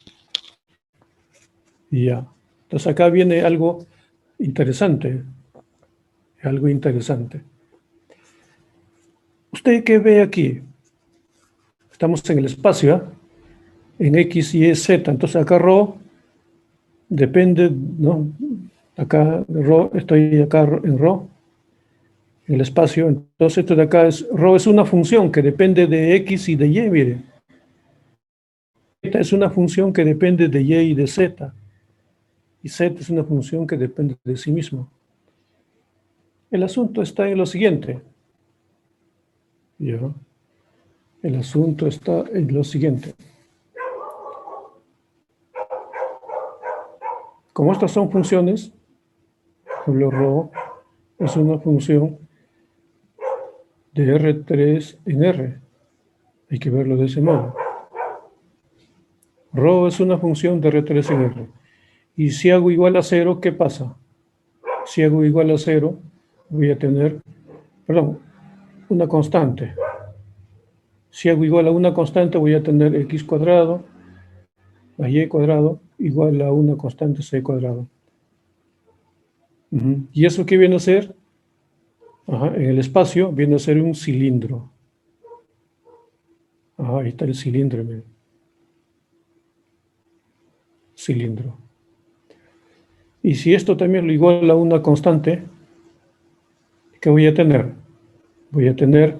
Y ya. Entonces acá viene algo interesante. Algo interesante. ¿Usted qué ve aquí? Estamos en el espacio, ¿eh? En X, Y, Z. Entonces acá rho depende, ¿no? Acá rho, estoy acá en rho, en el espacio. Entonces esto de acá es, rho es una función que depende de X y de Y, mire. Esta es una función que depende de Y y de Z. Y Z es una función que depende de sí mismo. El asunto está en lo siguiente. ¿Ya? El asunto está en lo siguiente. Como estas son funciones, ejemplo, ρ es una función de R3 en R. Hay que verlo de ese modo. Ρ es una función de R3 en R. Y si hago igual a 0, ¿qué pasa? Si hago igual a 0, voy a tener, perdón, una constante. Si hago igual a una constante, voy a tener x cuadrado más y cuadrado igual a una constante c cuadrado. ¿Y eso qué viene a ser? En el espacio viene a ser un cilindro. Ahí está el cilindro. Miren. Cilindro. Y si esto también lo igual a una constante, ¿qué voy a tener? Voy a tener,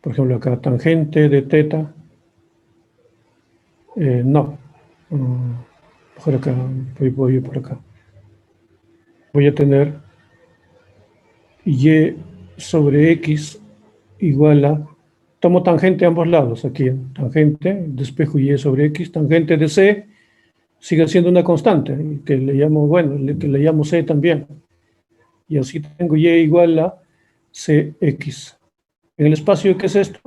por ejemplo, acá tangente de θ. No. Mejor acá, voy por acá. Voy a tener y sobre x igual a, tomo tangente a ambos lados, aquí, tangente, despejo y sobre x, tangente de c, sigue siendo una constante, que le llamo, bueno, que le llamo c también. Y así tengo y igual a cx. En el espacio, ¿qué es esto?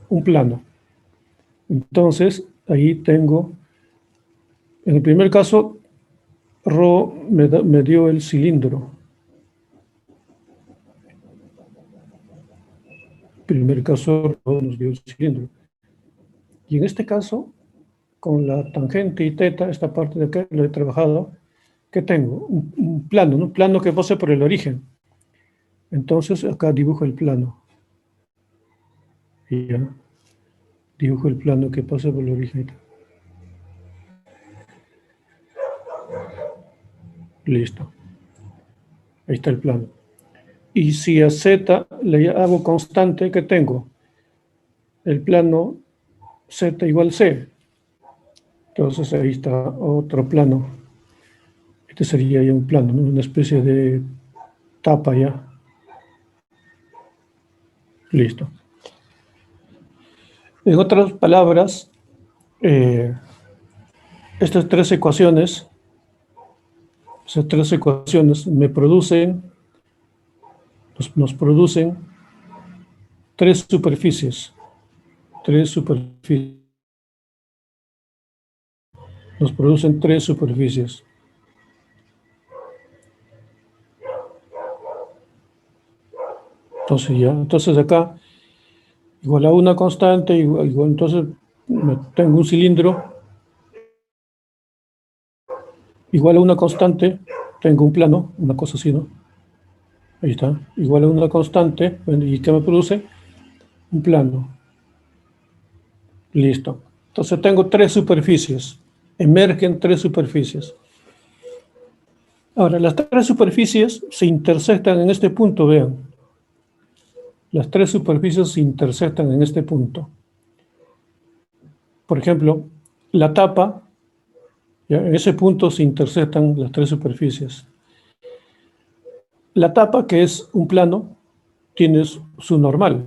Un plano. Entonces, ahí tengo, en el primer caso, ρ me dio el cilindro. Primer caso, ρ nos dio el cilindro. Y en este caso, con la tangente y θ, esta parte de acá, lo he trabajado, ¿qué tengo? Un plano, ¿no? Un plano que pase por el origen. Entonces, acá dibujo el plano. Y ya, dibujo el plano que pasa por el origen. Listo. Ahí está el plano. Y si a z le hago constante, ¿qué tengo? El plano z igual c. Entonces ahí está otro plano. Este sería ya un plano, ¿no? Una especie de tapa ya. Listo. En otras palabras, estas tres ecuaciones me producen, nos producen tres superficies. Nos producen tres superficies. Entonces acá, igual a una constante, igual entonces tengo un cilindro, igual a una constante, tengo un plano, una cosa así, ¿no? Ahí está, igual a una constante, ¿y qué me produce? Un plano. Listo. Entonces tengo tres superficies, emergen tres superficies. Ahora, las tres superficies se intersectan en este punto, vean. Las tres superficies se intersectan en este punto. Por ejemplo, la tapa, ¿ya? En ese punto se intersectan las tres superficies. La tapa, que es un plano, tiene su normal.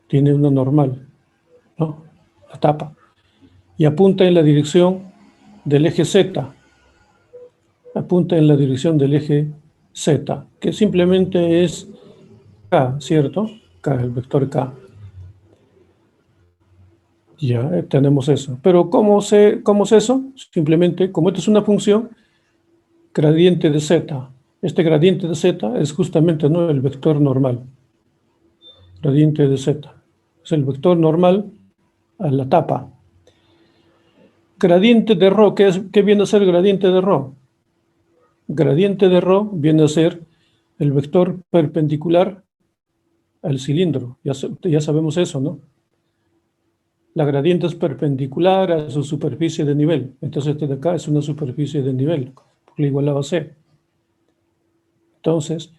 Tiene una normal, ¿no? La tapa. Y apunta en la dirección del eje Z. Apunta en la dirección del eje Z, que simplemente es K, ¿cierto? K, el vector K. Ya tenemos eso. Pero ¿cómo es eso? Simplemente, como esta es una función, gradiente de Z. Este gradiente de Z es justamente, ¿no?, el vector normal. Gradiente de Z. Es el vector normal a la tapa. Gradiente de ρ, ¿qué viene a ser gradiente de ρ? Gradiente de ρ viene a ser el vector perpendicular al cilindro. Ya sabemos eso, ¿no? La gradiente es perpendicular a su superficie de nivel. Entonces, este de acá es una superficie de nivel, porque le igualaba a C. Entonces,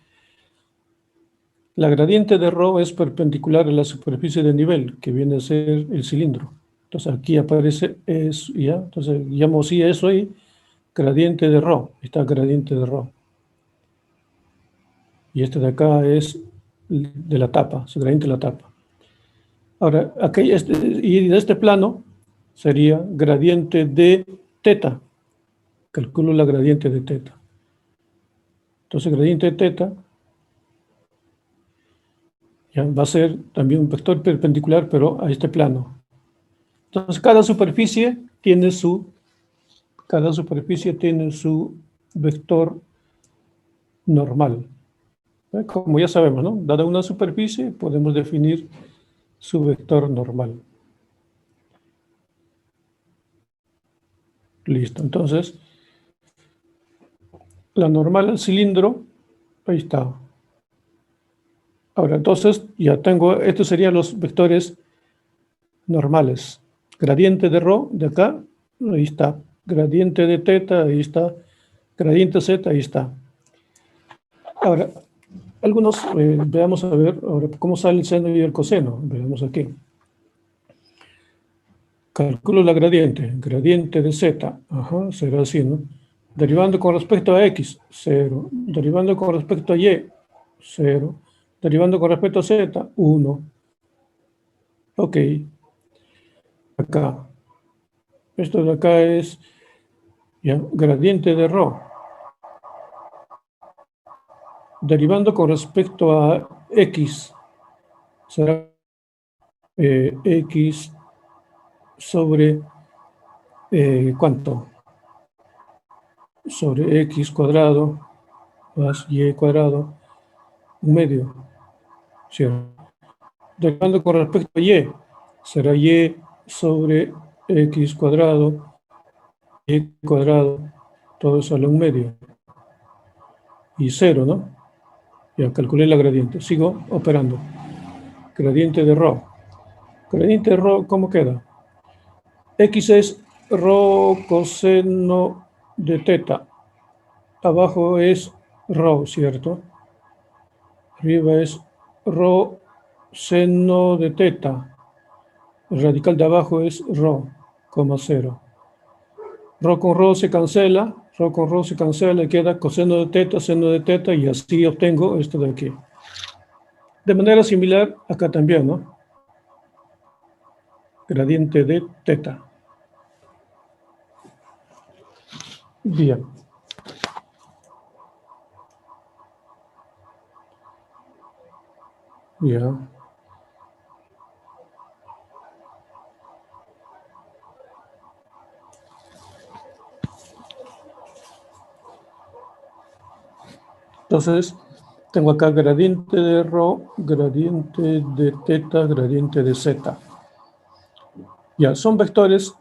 la gradiente de ρ es perpendicular a la superficie de nivel, que viene a ser el cilindro. Entonces, aquí aparece eso, ¿ya? Entonces, llamo así a eso ahí, gradiente de ρ. Está gradiente de ρ. Y este de acá es de la tapa, su gradiente de la tapa. Ahora, aquí y de este plano sería gradiente de θ. calculo la gradiente de teta. Entonces, gradiente de teta ya va a ser también un vector perpendicular, pero a este plano. Entonces, cada superficie tiene su vector normal. Como ya sabemos, ¿no? Dada una superficie, podemos definir su vector normal. Listo. Entonces, la normal al cilindro, ahí está. Ahora, entonces, ya tengo, estos serían los vectores normales. Gradiente de ρ, de acá, ahí está. Gradiente de teta, ahí está. Gradiente z, ahí está. Ahora, algunos, veamos a ver ahora cómo sale el seno y el coseno. Veamos aquí. Calculo la gradiente. Gradiente de z, ajá, será así, ¿no? Derivando con respecto a x, 0. Derivando con respecto a y, 0. Derivando con respecto a z, 1. Ok. Acá. Esto de acá es ya, gradiente de ρ. Derivando con respecto a x, será x sobre, ¿cuánto? Sobre x cuadrado más y cuadrado, un medio, ¿cierto? Derivando con respecto a y, será y sobre x cuadrado, y cuadrado, todo eso a un medio. Y 0, ¿no? Ya calculé la gradiente. Sigo operando. Gradiente de ρ. Gradiente de ρ, ¿cómo queda? X es ρ coseno de teta. Abajo es ρ, ¿cierto? Arriba es ρ seno de teta. El radical de abajo es ρ, 0. Ρ con ρ se cancela, ρ con ρ se cancela y queda coseno de teta, seno de teta, y así obtengo esto de aquí. De manera similar, acá también, ¿no? Gradiente de teta. Bien. Ya. Entonces, tengo acá gradiente de ρ, gradiente de teta, gradiente de z. Ya, son vectores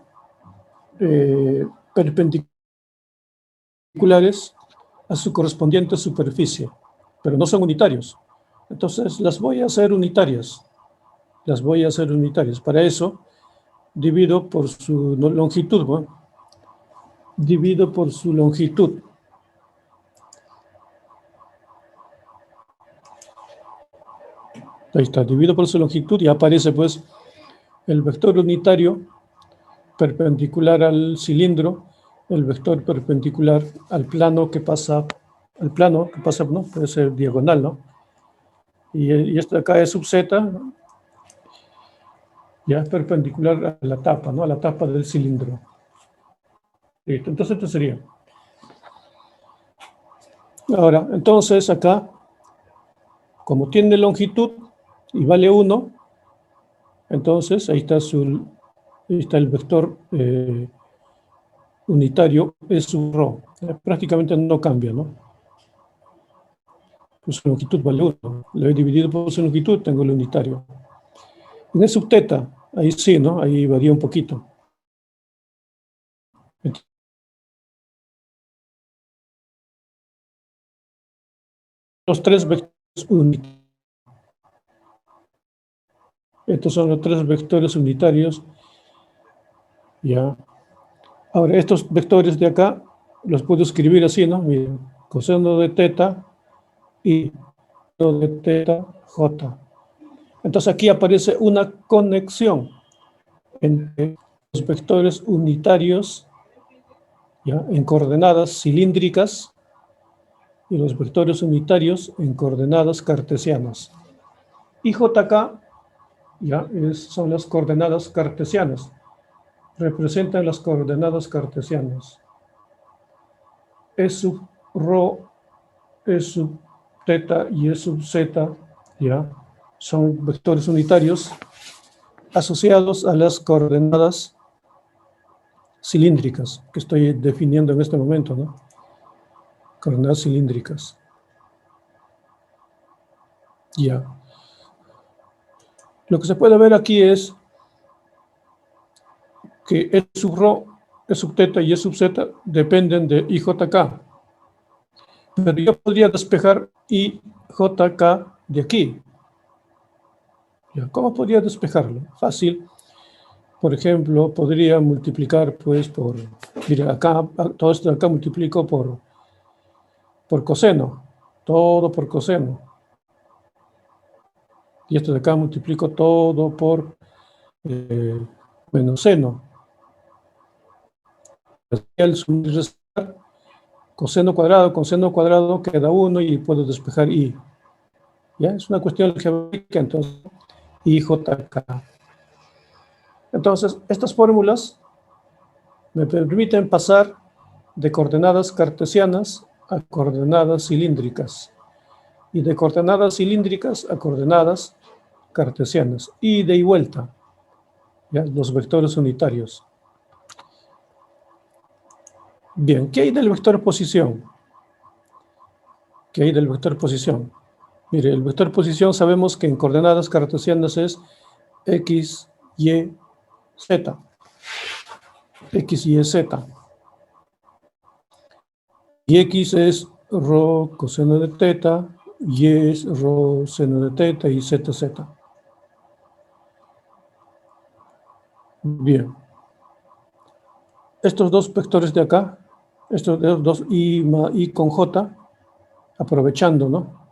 perpendiculares a su correspondiente superficie, pero no son unitarios. Entonces, las voy a hacer unitarias. Las voy a hacer unitarias. Para eso, divido por su longitud, ¿no? Divido por su longitud. Ahí está, divido por su longitud y aparece pues el vector unitario perpendicular al cilindro, el vector perpendicular al plano que pasa, ¿no? Puede ser diagonal, ¿no? Y esto de acá es sub z, ya es perpendicular a la tapa, ¿no? A la tapa del cilindro. Listo, entonces esto sería. Ahora, entonces acá, como tiene longitud y vale 1, entonces ahí está el vector unitario, es su ρ. Prácticamente no cambia, ¿no? Pues su longitud vale 1. Lo he dividido por su longitud, tengo el unitario. En el subteta, ahí sí, ¿no? Ahí varía un poquito. Los tres vectores unitarios. Estos son los tres vectores unitarios. Ya. Ahora, estos vectores de acá los puedo escribir así, ¿no? Miren, coseno de teta y coseno de teta j. Entonces aquí aparece una conexión entre los vectores unitarios, ¿ya? En coordenadas cilíndricas y los vectores unitarios en coordenadas cartesianas. Y jk, ¿ya? Son las coordenadas cartesianas. Representan las coordenadas cartesianas. E sub rho, E sub teta y E sub zeta, ¿ya? Son vectores unitarios asociados a las coordenadas cilíndricas que estoy definiendo en este momento, ¿no? Coordenadas cilíndricas. Ya. Lo que se puede ver aquí es que E sub rho, E sub teta y E sub zeta dependen de IJK. Pero yo podría despejar IJK de aquí. ¿Ya? ¿Cómo podría despejarlo? Fácil. Por ejemplo, podría multiplicar, pues, por... Mira, acá, todo esto de acá multiplico por coseno. Todo por coseno. Y esto de acá multiplico todo por menos seno. Al sumar y restar, coseno cuadrado queda 1 y puedo despejar I. ¿Ya? Es una cuestión algebraica, entonces, IJK. Entonces, estas fórmulas me permiten pasar de coordenadas cartesianas a coordenadas cilíndricas y de coordenadas cilíndricas a coordenadas cartesianas, ida y vuelta, ¿ya? Los vectores unitarios. Bien, ¿qué hay del vector posición? ¿Qué hay del vector posición? Mire, el vector posición sabemos que en coordenadas cartesianas es x, y, z. X, y, z. Y x es rho coseno de teta, y es rho seno de teta y z, z. Bien. Estos dos vectores de acá, estos dos y con j, aprovechando, ¿no?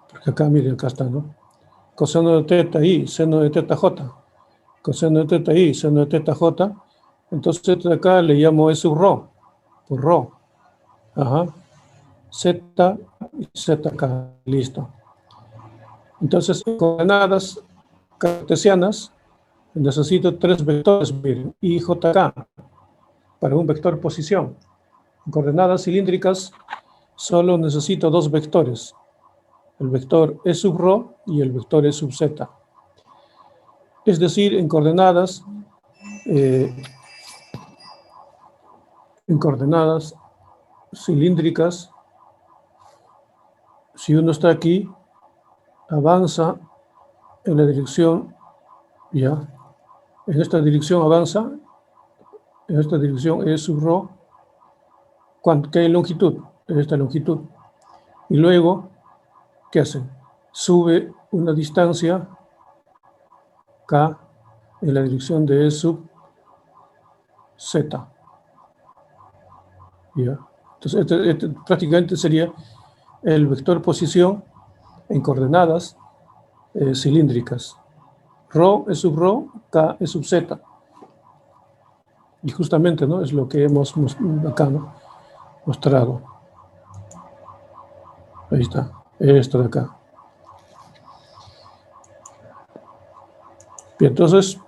Porque acá, miren, acá está, ¿no? Coseno de teta y seno de teta j. Coseno de teta y seno de teta j. Entonces, esto de acá le llamo E sub rho, por rho. Ajá. Z y zk, listo. Entonces, en coordenadas cartesianas, necesito tres vectores, miren, I, J, K, para un vector posición. En coordenadas cilíndricas, solo necesito dos vectores, el vector E sub rho y el vector E sub z. Es decir, en coordenadas cilíndricas, si uno está aquí, avanza en la dirección, ya, en esta dirección avanza, en esta dirección E sub rho, ¿qué longitud? En esta longitud. Y luego, ¿qué hace? Sube una distancia K en la dirección de E sub Z. ¿Ya? Entonces, este prácticamente sería el vector posición en coordenadas cilíndricas. Rho, E sub rho, K, E sub Z. Y justamente, ¿no? Es lo que hemos acá, ¿no? Mostrado. Ahí está. Esto de acá. Bien, entonces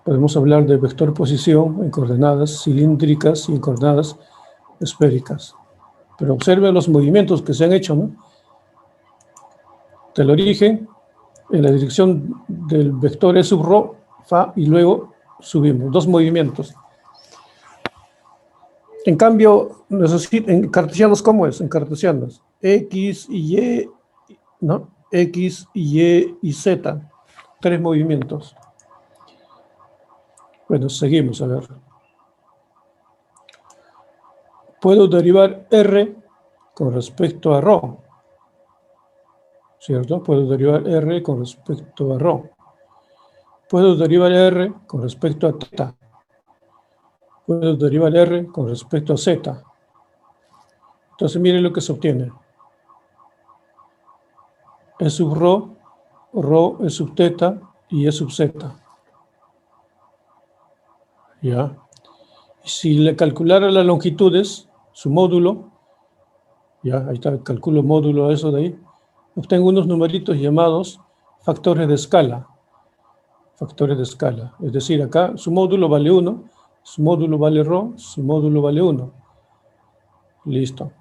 podemos hablar de vector posición en coordenadas cilíndricas y en coordenadas esféricas. Pero observe los movimientos que se han hecho, ¿no? Del origen, en la dirección del vector E sub rho, fa, y luego subimos. Dos movimientos. En cambio, en cartesianos, ¿cómo es? En cartesianos, X y Y, ¿no? X, Y y Z. Tres movimientos. Bueno, seguimos, a ver. Puedo derivar R con respecto a rho, ¿cierto? Puedo derivar R con respecto a rho. Puedo derivar R con respecto a teta. Puedo derivar R con respecto a Z. Entonces, miren lo que se obtiene. E sub rho, rho, E sub teta y E sub Z. ¿Ya? Y si le calculara las longitudes, su módulo, ya, ahí está, calculo módulo, eso de ahí, obtengo unos numeritos llamados factores de escala. Factores de escala. Es decir, acá su módulo vale 1, Su módulo vale ρ, su módulo vale 1. Listo.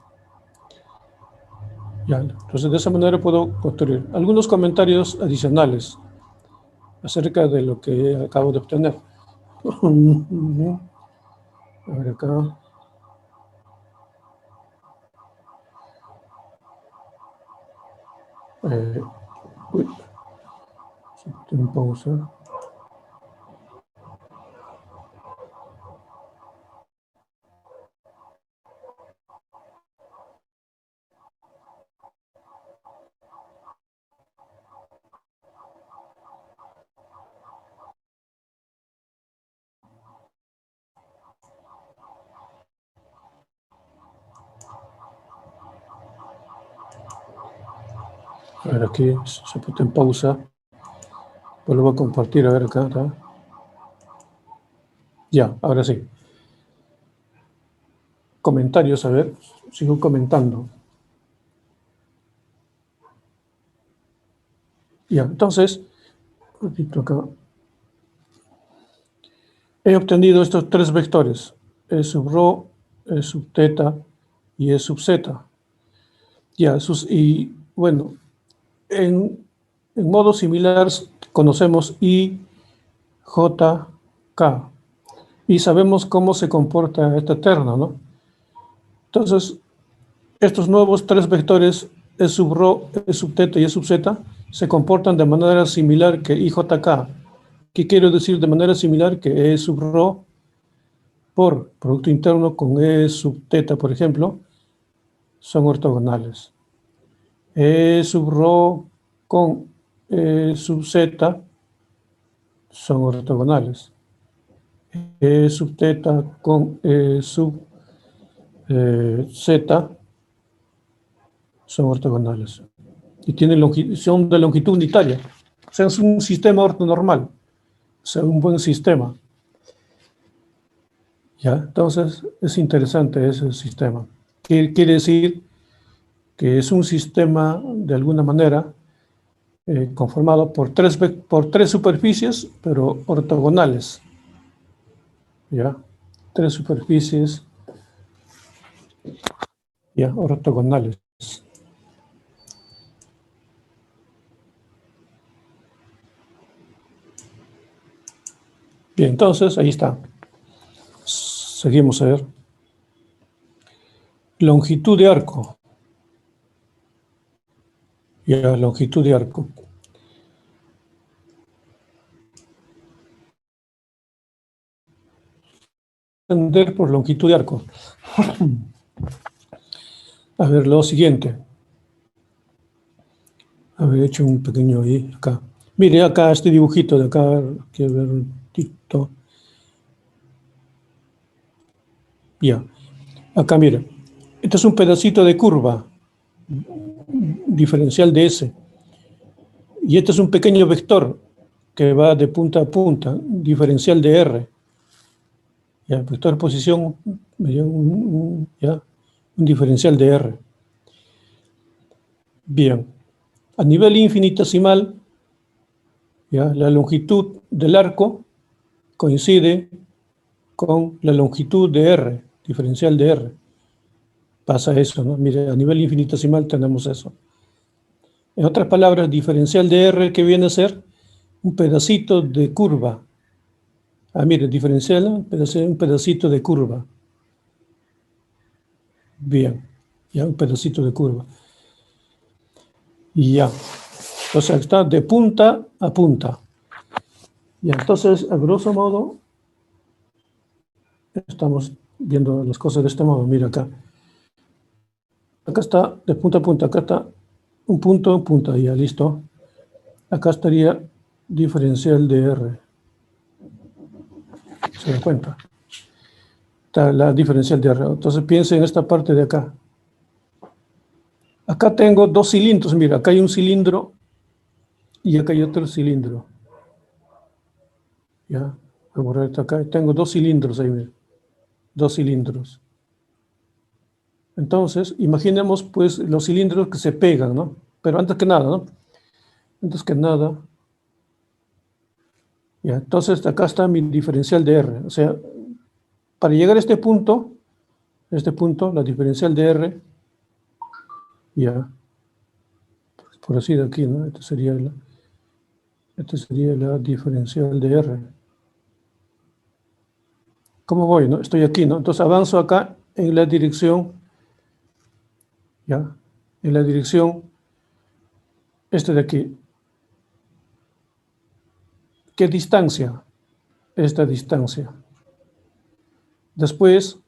Ya, entonces de esa manera puedo construir algunos comentarios adicionales acerca de lo que acabo de obtener. A ver acá. Uy, tengo un pausa. A ver, aquí se puso en pausa. Pues lo voy a compartir, a ver acá. ¿Está? Ya, ahora sí. Comentarios, a ver. Sigo comentando. Ya, entonces, repito acá. He obtenido estos tres vectores. E sub rho, E sub teta y E sub zeta. Ya, y bueno, en modo similar conocemos I, J, K. Y sabemos cómo se comporta esta terna, ¿no? Entonces, estos nuevos tres vectores, E sub rho, E sub teta y E sub zeta, se comportan de manera similar que IJK. ¿Qué quiero decir de manera similar? Que E sub rho por producto interno con E sub teta, por ejemplo, son ortogonales. E sub rho con E sub zeta son ortogonales. E sub teta con E sub zeta son ortogonales. Y tienen son de longitud unitaria. O sea, es un sistema ortonormal. O sea, un buen sistema. ¿Ya? Entonces, es interesante ese sistema. Quiere decir que es un sistema, de alguna manera, conformado por tres superficies, pero ortogonales. ¿Ya? Tres superficies, ya, ortogonales. Bien, entonces, ahí está. Seguimos a ver. Longitud de arco. Ya, longitud de arco. Entender por longitud de arco. A ver, lo siguiente. Había hecho un pequeño ahí, acá. Mire, acá este dibujito de acá, quiero ver un tito. Ya. Acá, mire. Este es un pedacito de curva diferencial de S. Y este es un pequeño vector que va de punta a punta, diferencial de R. Ya, vector de posición, un diferencial de R. Bien. A nivel infinitesimal, ya, la longitud del arco coincide con la longitud de R, diferencial de R. Pasa eso, ¿no? Mire, a nivel infinitesimal tenemos eso. En otras palabras, diferencial de R, que viene a ser un pedacito de curva. Ah, mire, diferencial, un pedacito de curva. Bien, ya un pedacito de curva. Y ya. O sea, está de punta a punta. Y entonces, a grosso modo, estamos viendo las cosas de este modo. Mira acá. Acá está de punta a punta. Acá está un punto, punta. Ya, listo. Acá estaría diferencial de R. ¿Se dan cuenta? Está la diferencial de R. Entonces, piensen en esta parte de acá. Acá tengo dos cilindros. Mira, acá hay un cilindro y acá hay otro cilindro. Ya, voy a borrar esto acá. Tengo dos cilindros ahí, mira. Dos cilindros. Entonces, imaginemos pues los cilindros que se pegan, ¿no? Pero antes que nada, ¿no? Antes que nada, ya, entonces acá está mi diferencial de R. O sea, para llegar a este punto, la diferencial de R, ya, por así de aquí, ¿no? Esta sería la diferencial de R. ¿Cómo voy, no? Estoy aquí, ¿no? Entonces avanzo acá en la dirección, ya, en la dirección, de aquí. ¿Qué distancia? Esta distancia. Después,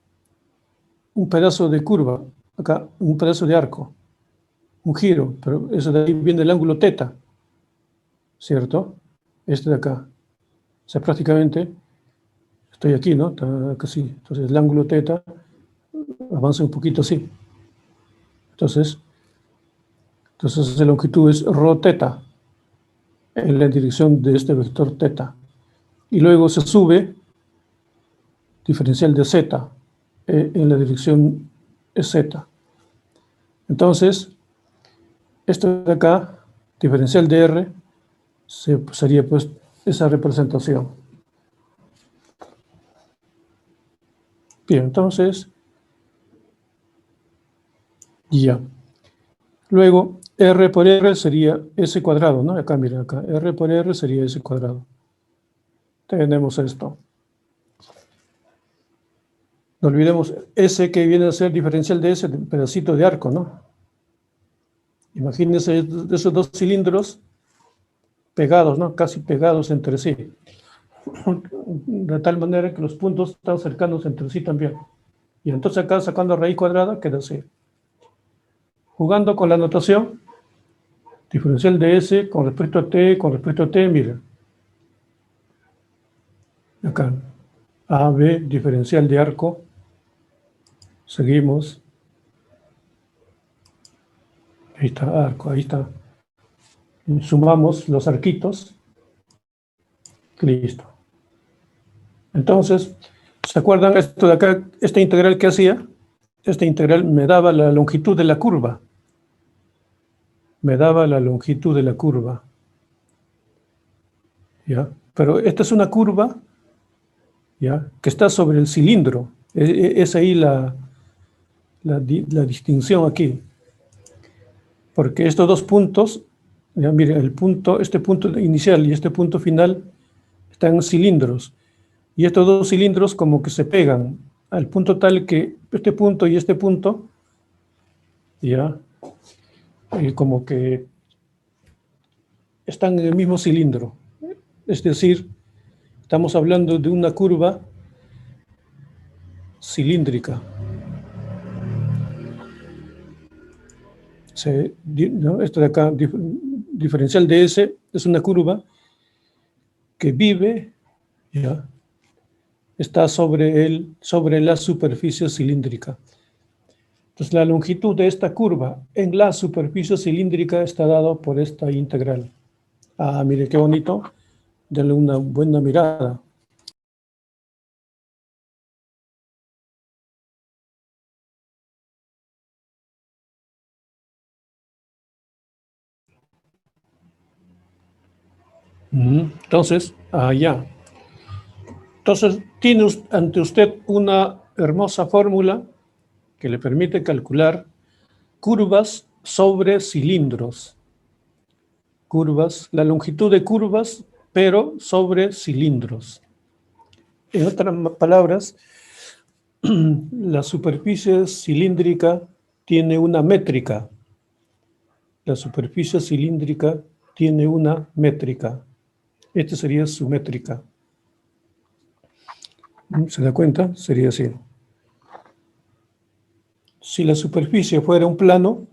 un pedazo de curva, acá, un pedazo de arco, un giro, pero eso de ahí viene el ángulo teta, ¿cierto? De acá. O sea, prácticamente, estoy aquí, ¿no? Está casi. Entonces, el ángulo teta avanza un poquito así. Entonces la longitud es rho teta en la dirección de este vector teta. Y luego se sube diferencial de z en la dirección z. Entonces, esto de acá, diferencial de r, sería pues esa representación. Bien, entonces, ya. Luego, r por r sería s cuadrado, ¿no? Acá, miren, acá, r por r sería s cuadrado. Tenemos esto. No olvidemos S que viene a ser diferencial de ese pedacito de arco, ¿no? Imagínense esos dos cilindros pegados, ¿no? Casi pegados entre sí. De tal manera que los puntos están cercanos entre sí también. Y entonces acá sacando raíz cuadrada queda así. Jugando con la notación, diferencial de S con respecto a T, mira. Acá, A, B, diferencial de arco. Seguimos. Ahí está, arco, ahí está. Sumamos los arquitos. Listo. Entonces, ¿se acuerdan esto de acá? Esta integral que hacía, esta integral me daba la longitud de la curva. ¿Ya? Pero esta es una curva, ¿ya?, que está sobre el cilindro. Es ahí la distinción aquí. Porque estos dos puntos, ya, miren, este punto inicial y este punto final están en cilindros. Y estos dos cilindros como que se pegan al punto tal que este punto y este punto, ya, como que están en el mismo cilindro. Es decir, estamos hablando de una curva cilíndrica. ¿No? Esto de acá, diferencial de S, es una curva que vive, ya, está sobre la superficie cilíndrica. Entonces, la longitud de esta curva en la superficie cilíndrica está dado por esta integral. Ah, mire qué bonito. Denle una buena mirada. Entonces, ya. Entonces, tiene ante usted una hermosa fórmula que le permite calcular curvas sobre cilindros. Curvas, la longitud de curvas, pero sobre cilindros. En otras palabras, la superficie cilíndrica tiene una métrica. La superficie cilíndrica tiene una métrica. Esta sería su métrica. ¿Se da cuenta? Sería así. Si la superficie fuera un plano,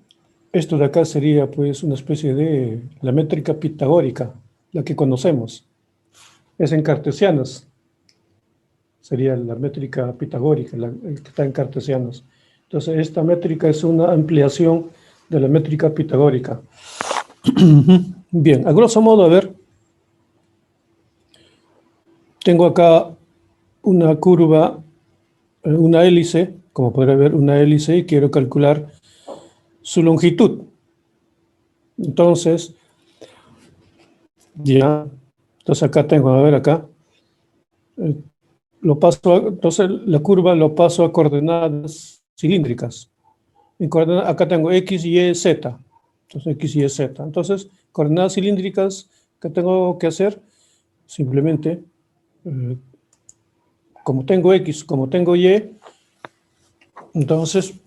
esto de acá sería pues una especie de la métrica pitagórica, la que conocemos. Es en cartesianos. Sería la métrica pitagórica, el que está en cartesianos. Entonces, esta métrica es una ampliación de la métrica pitagórica. Bien, a grosso modo, a ver, tengo acá una curva, una hélice, como podrá ver, una hélice, y quiero calcular su longitud. Entonces, ya, entonces acá tengo, a ver acá, entonces la curva lo paso a coordenadas cilíndricas. Acá tengo X, Y, Z. Entonces X, Y, Z. Entonces, coordenadas cilíndricas, ¿qué tengo que hacer? Simplemente, como tengo X, como tengo Y, entonces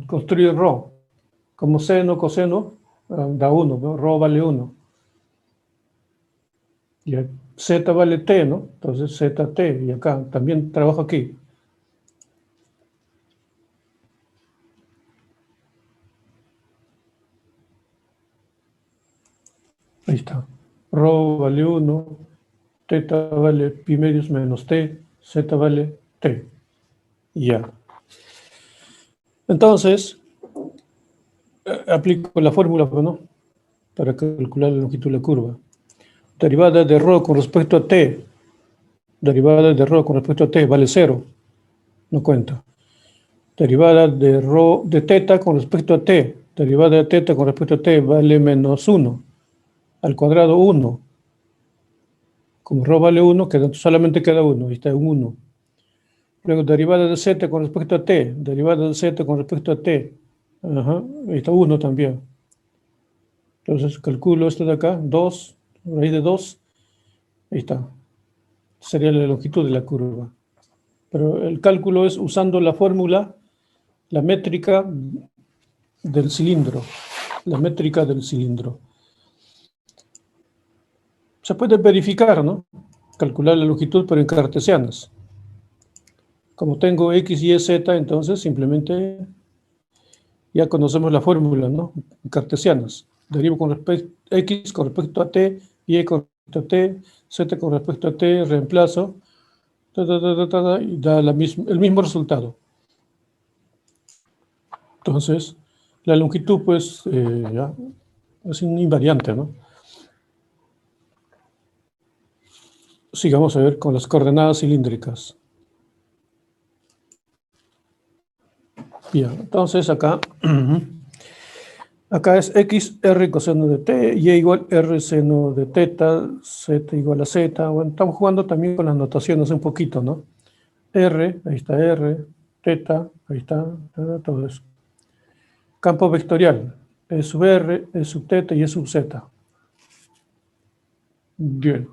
construyo ρ. Como seno, coseno, da 1, ¿no? Ρ vale 1. Y Z vale T, ¿no? Entonces ZT, y acá también trabajo aquí. Ahí está. Ρ vale 1, θ vale pi medios menos T, Z vale T. Y ya. Entonces, aplico la fórmula, ¿no? Para calcular la longitud de la curva. Derivada de ρ con respecto a T. Derivada de ρ con respecto a T vale 0. No cuenta. Derivada de ρ de θ con respecto a T. Derivada de θ con respecto a T vale menos 1. Al cuadrado 1. Como ρ vale 1, solamente queda 1. Ahí está un 1. Luego derivada de z con respecto a t. Derivada de z con respecto a t. Ajá, ahí está 1 también. Entonces calculo esto de acá. 2, raíz de 2. Ahí está. Sería la longitud de la curva. Pero el cálculo es usando la fórmula, la métrica del cilindro. La métrica del cilindro. Se puede verificar, ¿no? Calcular la longitud, pero en cartesianas. Como tengo x, y, z, entonces simplemente ya conocemos la fórmula, ¿no? Cartesianas. Derivo con respecto a x con respecto a t, y con respecto a t, z con respecto a t, reemplazo, y da el mismo resultado. Entonces, la longitud, pues, ya es un invariante, ¿no? Sigamos a ver con las coordenadas cilíndricas. Bien, entonces acá, acá es x r coseno de t, y igual r seno de θ, z igual a z. Bueno, estamos jugando también con las notaciones un poquito, ¿no? R, ahí está R, θ, ahí está, todo eso. Campo vectorial, E sub R, E sub θ y E sub z. Bien.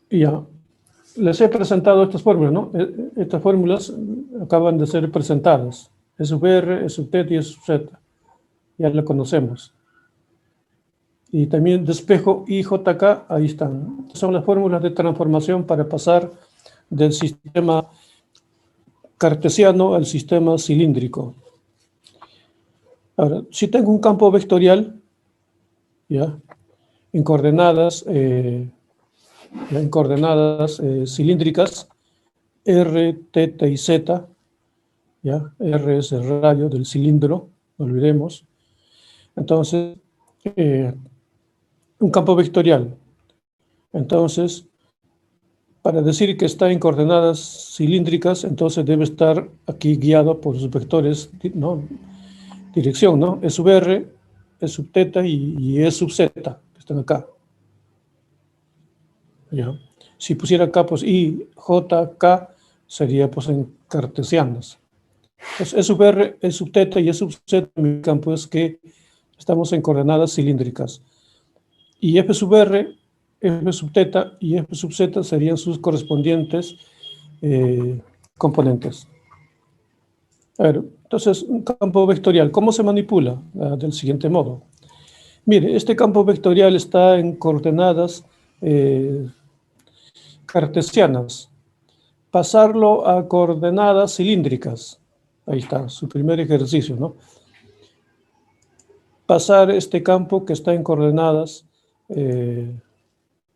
Y ya, les he presentado estas fórmulas, ¿no? Estas fórmulas acaban de ser presentadas. E sub R, E sub θ y E sub z. Ya la conocemos. Y también despejo IJK, ahí están. Son las fórmulas de transformación para pasar del sistema cartesiano al sistema cilíndrico. Ahora, si tengo un campo vectorial, ¿ya? En coordenadas, cilíndricas, R, θ y z, ¿ya? R es el radio del cilindro, no olvidemos. Entonces, un campo vectorial. Entonces, para decir que está en coordenadas cilíndricas, entonces debe estar aquí guiado por sus vectores, ¿no? Dirección, ¿no? E sub R, E sub θ y E sub z, que están acá. ¿Ya? Si pusiera acá, pues I, J, K, sería pues en cartesianas. Pues E sub R, E sub θ y E sub z, mi campo es que estamos en coordenadas cilíndricas. Y F sub R, F sub θ y F sub z serían sus correspondientes componentes. A ver, entonces, un campo vectorial, ¿cómo se manipula? Del siguiente modo. Mire, este campo vectorial está en coordenadas cartesianas. Pasarlo a coordenadas cilíndricas. Ahí está, su primer ejercicio, ¿no? Pasar este campo que está en coordenadas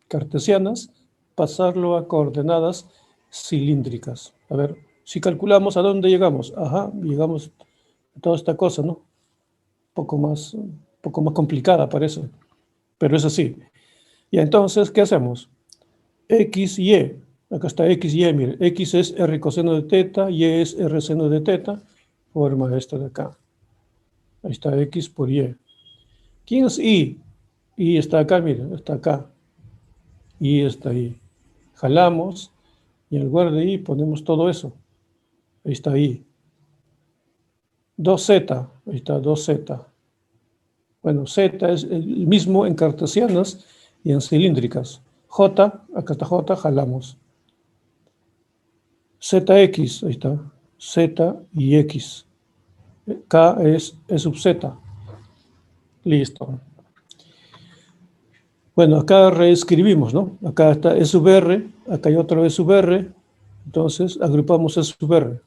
cartesianas, pasarlo a coordenadas cilíndricas. A ver, si calculamos, ¿a dónde llegamos? Ajá, llegamos a toda esta cosa, ¿no? Un poco más complicada parece, pero es así. Y entonces, ¿qué hacemos? X, Y. Acá está X, Y, mire. X es R coseno de θ, Y es R seno de θ. Forma esta de acá. Ahí está X por Y. ¿Quién es Y? Y está acá, mire, está acá. Y está ahí. Jalamos y en lugar de I ponemos todo eso. Ahí está I. 2Z, ahí está 2Z. Bueno, Z es el mismo en cartesianas y en cilíndricas. J, acá está J, jalamos. ZX, ahí está. Z y X. K es E sub Z. Listo. Bueno, acá reescribimos, ¿no? Acá está E sub R, acá hay otro E sub R. Entonces agrupamos E sub R.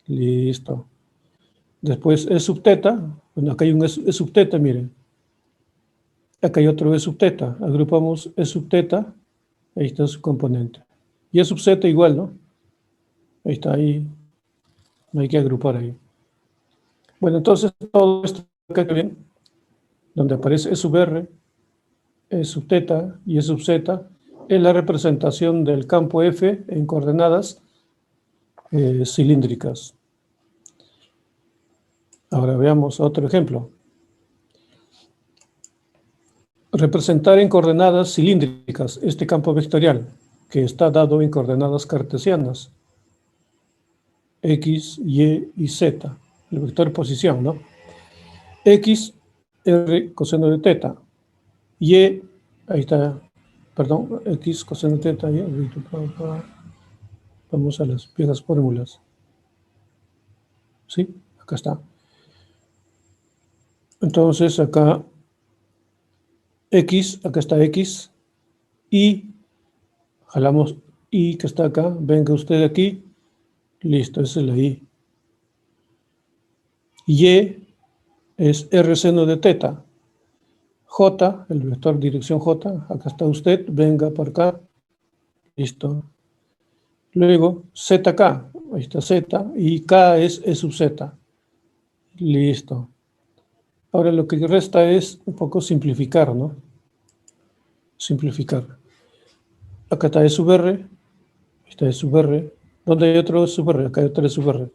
Listo. Después E sub teta. Bueno, acá hay un E sub teta, miren. Acá hay otro E sub teta. Agrupamos E sub teta. Ahí está su componente. Y E sub z igual, ¿no? Ahí está, ahí. No hay que agrupar ahí. Bueno, entonces todo esto acá bien, donde aparece E sub R, E sub teta y E sub z, es la representación del campo F en coordenadas cilíndricas. Ahora veamos otro ejemplo. Representar en coordenadas cilíndricas este campo vectorial, que está dado en coordenadas cartesianas, X, Y y Z, el vector de posición, ¿no? X, R coseno de teta, Y, ahí está, perdón, X coseno de teta, Y, vamos a las viejas fórmulas, ¿sí? Acá está. Entonces acá X, acá está X, Y, jalamos Y que está acá, venga usted aquí, listo, esa es la Y. Y es R seno de teta. J, el vector dirección J, acá está usted, venga por acá, listo. Luego ZK, ahí está Z, y K es E sub Z. Listo. Ahora lo que resta es un poco simplificar, ¿no? Simplificar. Acá está E sub R, está E sub R. ¿Dónde hay otro E sub R? Acá hay otro E sub R.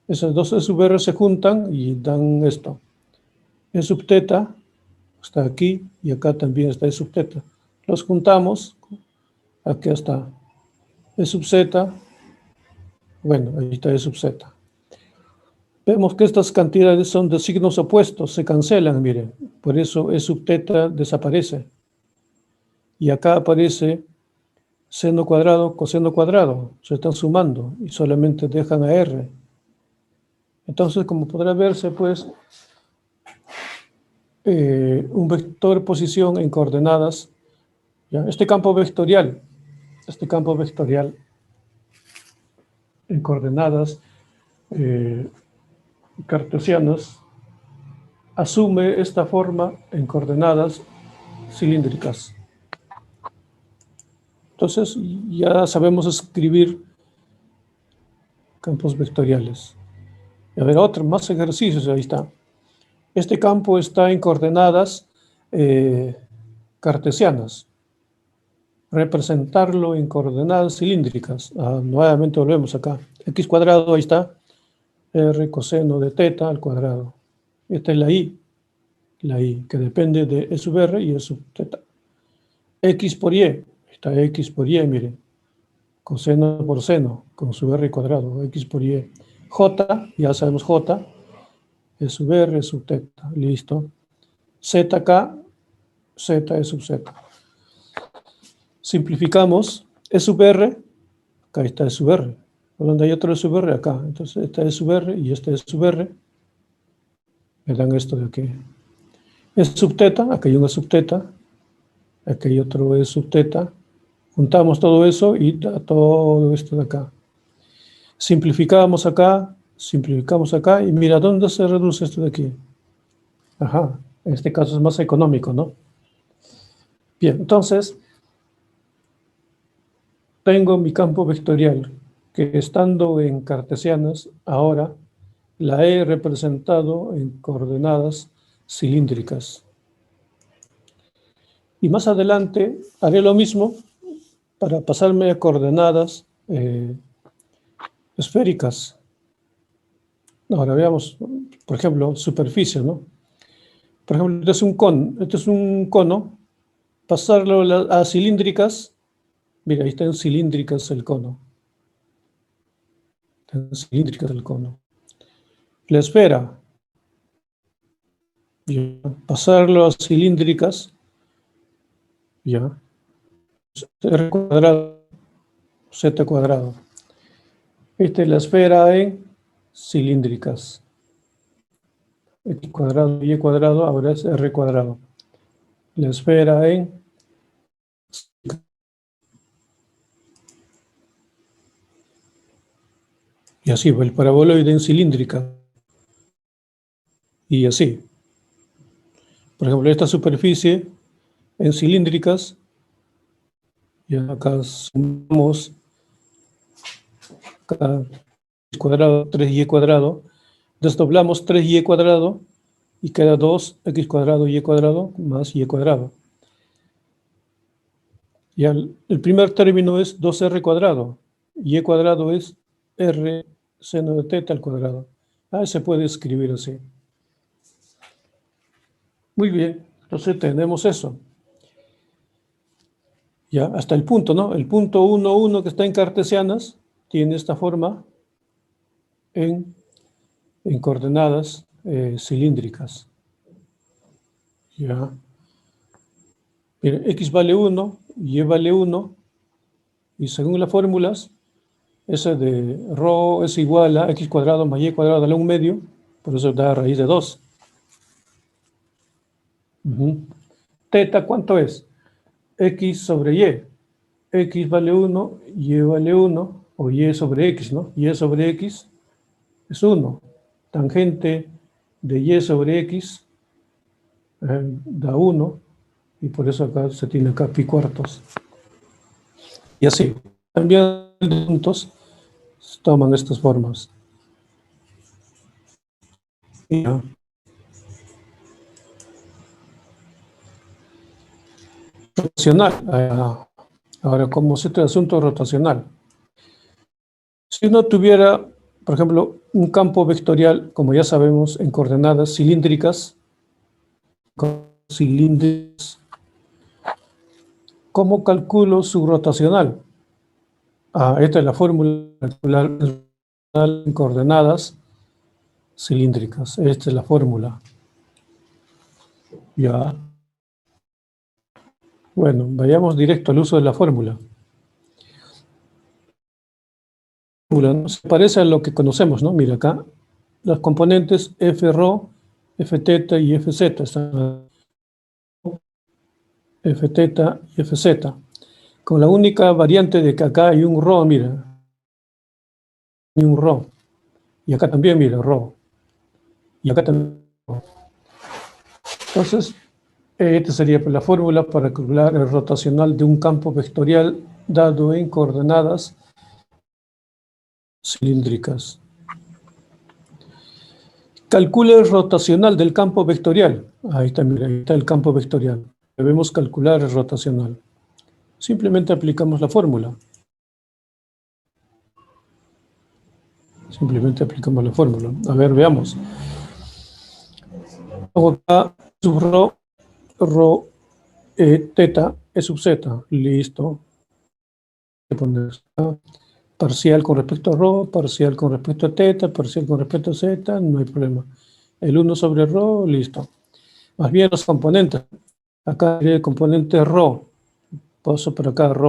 Esas dos E sub R se juntan y dan esto. E sub teta está aquí y acá también está E sub teta. Los juntamos, aquí está E sub Z. Bueno, ahí está E sub Z. Vemos que estas cantidades son de signos opuestos, se cancelan, miren. Por eso E sub teta desaparece. Y acá aparece seno cuadrado, coseno cuadrado. Se están sumando y solamente dejan a R. Entonces, como podrá verse, pues, un vector de posición en coordenadas, ¿ya? Este campo vectorial en coordenadas cartesianas asume esta forma en coordenadas cilíndricas. Entonces ya sabemos escribir campos vectoriales. Y a ver, otro, más ejercicios, ahí está. Este campo está en coordenadas cartesianas. Representarlo en coordenadas cilíndricas. Nuevamente volvemos acá. X cuadrado, ahí está. R coseno de teta al cuadrado. Esta es la I, que depende de E sub R y E sub teta. X por Y, está X por Y, miren. Coseno por seno, con su R cuadrado, X por Y. J, ya sabemos J, E sub R, E sub teta, listo. ZK, Z, E sub Z. Simplificamos, E sub R, acá está E sub R. Donde hay otro E sub R, acá. Entonces, esta E sub R y este E sub R. Me dan esto de aquí. E sub teta, acá hay un E sub teta. Aquí hay otro E sub teta. Juntamos todo eso y da todo esto de acá. Simplificamos acá y mira, ¿dónde se reduce esto de aquí? Ajá, en este caso es más económico, ¿no? Bien, entonces, tengo mi campo vectorial, que estando en cartesianas, ahora la he representado en coordenadas cilíndricas. Y más adelante haré lo mismo para pasarme a coordenadas esféricas. Ahora veamos, por ejemplo, superficie, ¿no? Por ejemplo, este es un cono pasarlo a cilíndricas. Mira, ahí está en cilíndricas el cono. Está en cilíndricas el cono. La esfera. Ya. Pasarlo a cilíndricas. Ya. R cuadrado, Z cuadrado. Esta es la esfera en cilíndricas. X cuadrado, Y cuadrado, ahora es R cuadrado. La esfera en... Y así, el paraboloide en cilíndrica. Y así. Por ejemplo, esta superficie en cilíndricas, y acá sumamos acá x cuadrado, 3y cuadrado, desdoblamos 3y cuadrado y queda 2x cuadrado y cuadrado más y cuadrado. Y el primer término es 2r cuadrado, y cuadrado es r seno de teta al cuadrado. Se puede escribir así. Muy bien, entonces tenemos eso. Ya, hasta el punto, ¿no? El punto 1, 1 que está en cartesianas tiene esta forma en coordenadas cilíndricas. Ya. Mira, x vale 1, y vale 1, y según las fórmulas, esa de ρ es igual a x cuadrado más y cuadrado a la 1 medio, por eso da raíz de 2. Teta, ¿cuánto es? X sobre y. X vale 1, y vale 1, o y sobre x, ¿no? Y sobre x es 1. Tangente de y sobre x da 1, y por eso acá se tiene acá pi cuartos. Y así, también los puntos toman estas formas. Ya. Rotacional. Ahora, ¿cómo se trata de asunto rotacional? Si uno tuviera, por ejemplo, un campo vectorial, como ya sabemos, en coordenadas cilíndricas, ¿cómo calculo su rotacional? Esta es la fórmula en coordenadas cilíndricas. Esta es la fórmula. Ya. Bueno, vayamos directo al uso de la fórmula. ¿No? Se parece a lo que conocemos, ¿no? Mira acá, los componentes F-ρ, F-teta y F-z están F-teta y F-z. Con la única variante de que acá hay un ρ, mira. Hay un ρ. Y acá también, mira, ρ. Y acá también. Entonces, esta sería la fórmula para calcular el rotacional de un campo vectorial dado en coordenadas cilíndricas. Calcula el rotacional del campo vectorial. Ahí está, mira, ahí está el campo vectorial. Debemos calcular el rotacional. Simplemente aplicamos la fórmula. Simplemente aplicamos la fórmula. A ver, veamos. Acá sub ρ, teta es sub z. Listo. Parcial con respecto a ρ, parcial con respecto a teta, parcial con respecto a z, no hay problema. El 1 sobre ρ, listo. Más bien los componentes. Acá el componente ρ. Paso por acá ρ.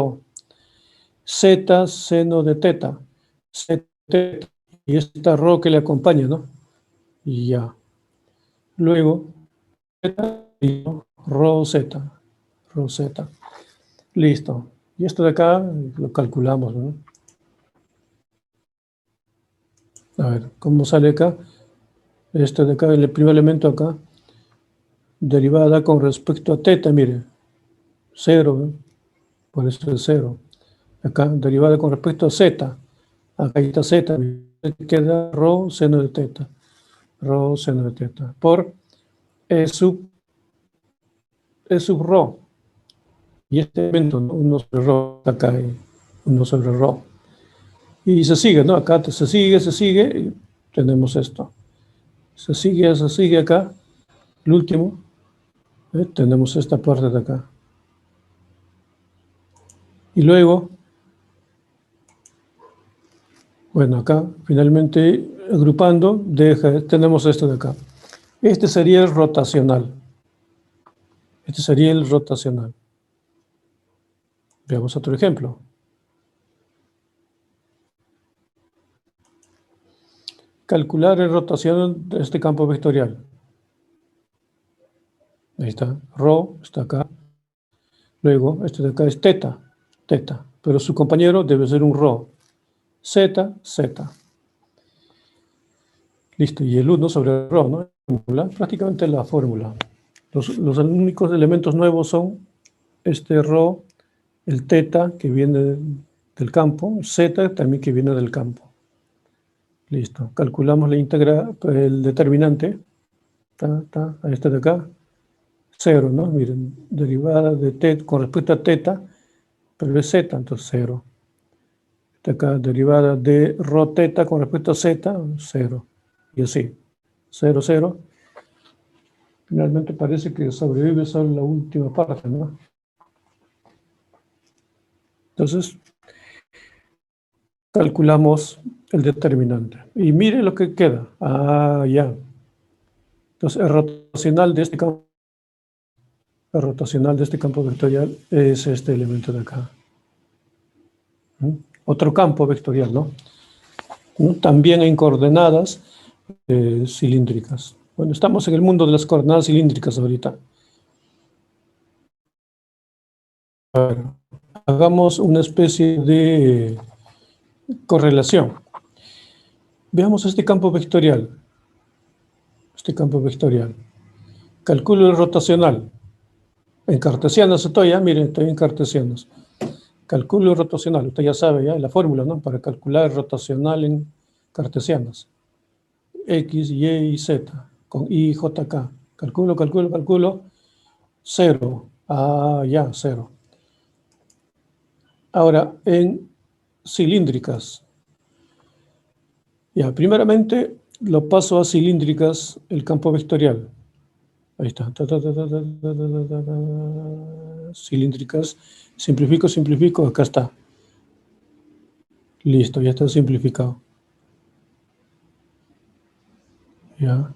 Z seno de teta. Z, teta. Y esta ρ que le acompaña, ¿no? Y ya. Luego, ρ z. Ρ z. Listo. Y esto de acá lo calculamos, ¿no? A ver, ¿cómo sale acá? Este de acá, el primer elemento acá, derivada con respecto a teta, mire, 0, ¿eh? Por eso es 0. Acá, derivada con respecto a z, acá está z, queda ρ seno de teta, ρ seno de teta, por E sub ρ, y este elemento, ¿no? 1 sobre ρ, acá hay 1 sobre ρ. Y se sigue, ¿no? Acá se sigue, y tenemos esto. Se sigue acá, el último, tenemos esta parte de acá. Y luego, bueno, acá finalmente agrupando, tenemos esto de acá. Este sería el rotacional. Este sería el rotacional. Veamos otro ejemplo. Calcular el rotación de este campo vectorial. Ahí está, ρ está acá. Luego, este de acá es teta, pero su compañero debe ser un ρ. Z, Z. Listo, y el 1 sobre ρ, ¿no? Prácticamente la fórmula. Los únicos elementos nuevos son este ρ, el teta que viene del campo, Z también que viene del campo. Listo, calculamos la íntegra, el determinante, a este de acá, 0, ¿no? Miren, derivada de teta con respecto a teta, pero es z, entonces 0. Esta acá, derivada de rho teta con respecto a z, 0. Y así, 0, 0. Finalmente parece que sobrevive solo la última parte, ¿no? Entonces, calculamos el determinante. Y mire lo que queda. Ah, ya. Entonces, el rotacional de este campo vectorial es este elemento de acá. Otro campo vectorial, ¿no? También en coordenadas cilíndricas. Bueno, estamos en el mundo de las coordenadas cilíndricas ahorita. Bueno, hagamos una especie de correlación. Veamos este campo vectorial. Calculo el rotacional. En cartesianos estoy, ya, miren, estoy en cartesianos. Calculo el rotacional, usted ya sabe, ya, la fórmula, ¿no? Para calcular el rotacional en cartesianos. X, Y y Z, con I y JK. Calculo. 0. Ah, ya, 0. Ahora, en cilíndricas. Ya, primeramente lo paso a cilíndricas, el campo vectorial. Ahí está. Cilíndricas. Simplifico, acá está. Listo, ya está simplificado. Ya.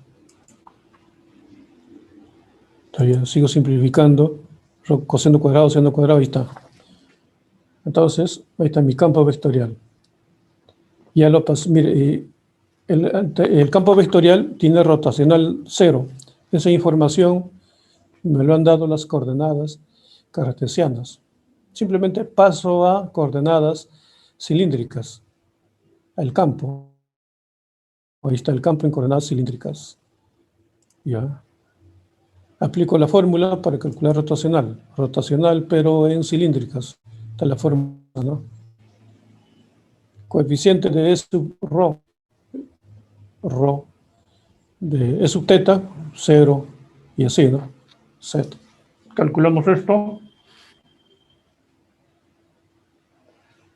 Todavía sigo simplificando. Coseno cuadrado, seno cuadrado, ahí está. Entonces, ahí está mi campo vectorial. Ya lo paso, mire, el campo vectorial tiene rotacional 0. Esa información me lo han dado las coordenadas cartesianas. Simplemente paso a coordenadas cilíndricas. El campo. Ahí está el campo en coordenadas cilíndricas. Ya. Aplico la fórmula para calcular rotacional. Rotacional, pero en cilíndricas. Está la fórmula, ¿no? Coeficiente de E sub rho. De E sub teta, 0. Y así, ¿no? Z. Calculamos esto.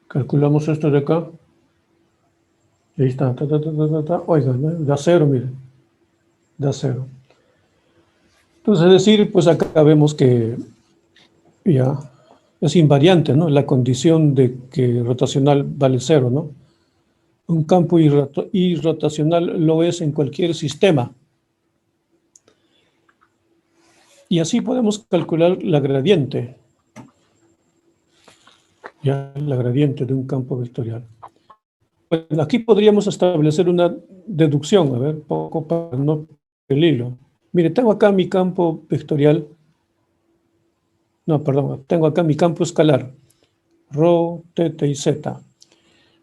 Calculamos esto de acá. Y ahí está. Oigan, ¿no? Da 0, miren. Da 0. Entonces, es decir, pues acá vemos que ya es invariante, ¿no? La condición de que rotacional vale 0, ¿no? Un campo irrotacional lo es en cualquier sistema. Y así podemos calcular la gradiente. Ya, la gradiente de un campo vectorial. Bueno, aquí podríamos establecer una deducción, a ver, poco para no el hilo. Mire, tengo acá mi campo vectorial. No, perdón, tengo acá mi campo escalar. Rho, teta y zeta.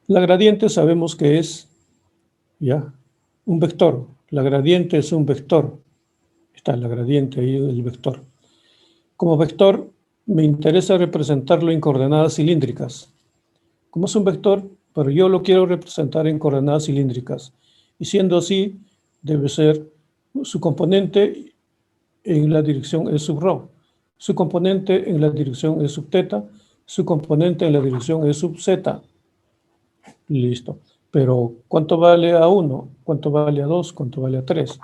La gradiente sabemos que es, ya, un vector. La gradiente es un vector. Está la gradiente ahí, el vector. Como vector, me interesa representarlo en coordenadas cilíndricas. Como es un vector, pero yo lo quiero representar en coordenadas cilíndricas. Y siendo así, debe ser su componente en la dirección E sub rho, su componente en la dirección E sub teta, su componente en la dirección E sub zeta. Listo. Pero, ¿cuánto vale a 1? ¿Cuánto vale a 2? ¿Cuánto vale a 3?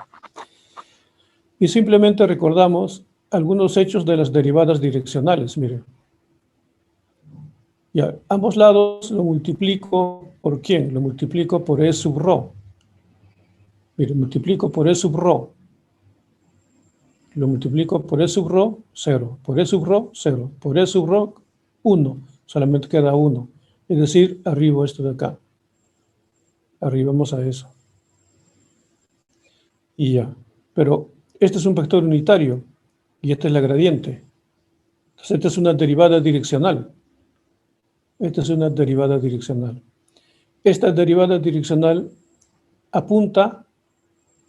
Y simplemente recordamos algunos hechos de las derivadas direccionales. Mire. Ya, ambos lados lo multiplico por ¿quién? Lo multiplico por E sub rho. Mire, multiplico por E sub rho. Lo multiplico por E sub rho, 0. Por E sub rho, 0. Por E sub rho, 1. Solamente queda 1. Es decir, arribo esto de acá. Arribamos a eso. Y ya. Pero este es un vector unitario y esta es la gradiente. Entonces, esta es una derivada direccional. Esta es una derivada direccional. Esta derivada direccional apunta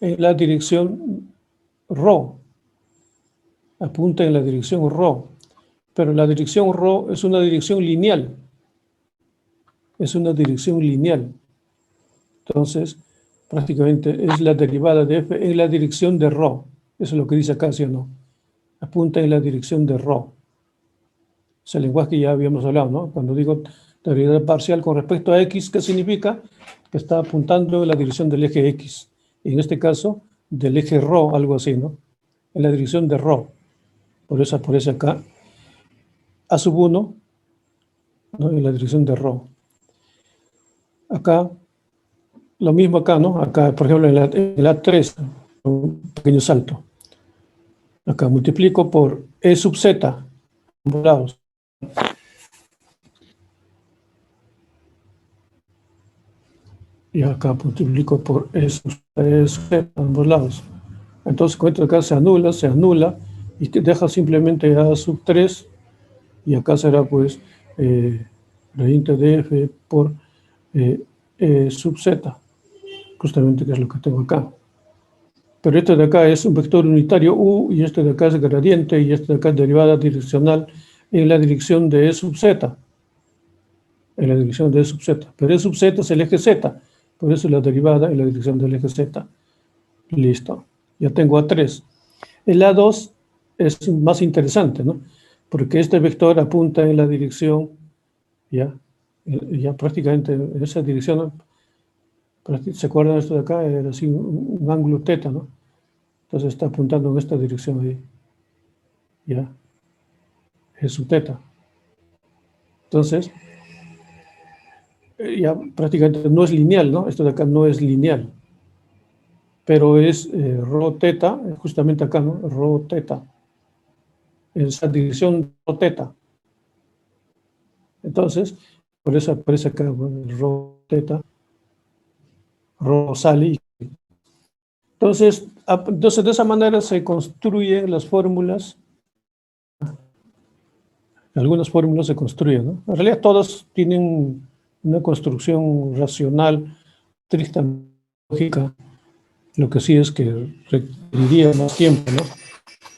en la dirección rho. Apunta en la dirección rho. Pero la dirección rho es una dirección lineal. Es una dirección lineal. Entonces, prácticamente es la derivada de f en la dirección de rho. Eso es lo que dice acá, ¿sí o no? Apunta en la dirección de rho. Es el lenguaje que ya habíamos hablado, ¿no? Cuando digo derivada parcial con respecto a x, ¿qué significa? Que está apuntando en la dirección del eje x. Y en este caso, del eje rho, algo así, ¿no? En la dirección de rho. Por eso aparece acá a sub 1, ¿no? En la dirección de rho. Acá, lo mismo acá, ¿no? Acá, por ejemplo, en la 3, un pequeño salto. Acá multiplico por E sub z, ambos lados. Y acá multiplico por E sub z, ambos lados. Entonces, con esto acá se anula, y te deja simplemente A sub 3, y acá será, pues, gradiente de f por E sub z, justamente que es lo que tengo acá. Pero este de acá es un vector unitario u, y este de acá es gradiente, y este de acá es derivada direccional en la dirección de E sub z. En la dirección de E sub z. Pero E sub z es el eje z, por eso la derivada en la dirección del eje z. Listo. Ya tengo A3. El A2 es más interesante, ¿no? Porque este vector apunta en la dirección, ya prácticamente en esa dirección, ¿se acuerdan esto de acá? Era así un ángulo teta, ¿no? Entonces está apuntando en esta dirección ahí. Ya. Es su teta. Entonces, ya prácticamente no es lineal, ¿no? Esto de acá no es lineal. Pero es rho teta, justamente acá, ¿no? Rho teta. En esa dirección rho teta. Entonces, por eso aparece acá, bueno, el rho teta, rho sale. Entonces, de esa manera se construyen las fórmulas. Algunas fórmulas se construyen, ¿no? En realidad todas tienen una construcción racional, estrictamente lógica. Lo que sí es que requeriría más tiempo, ¿no?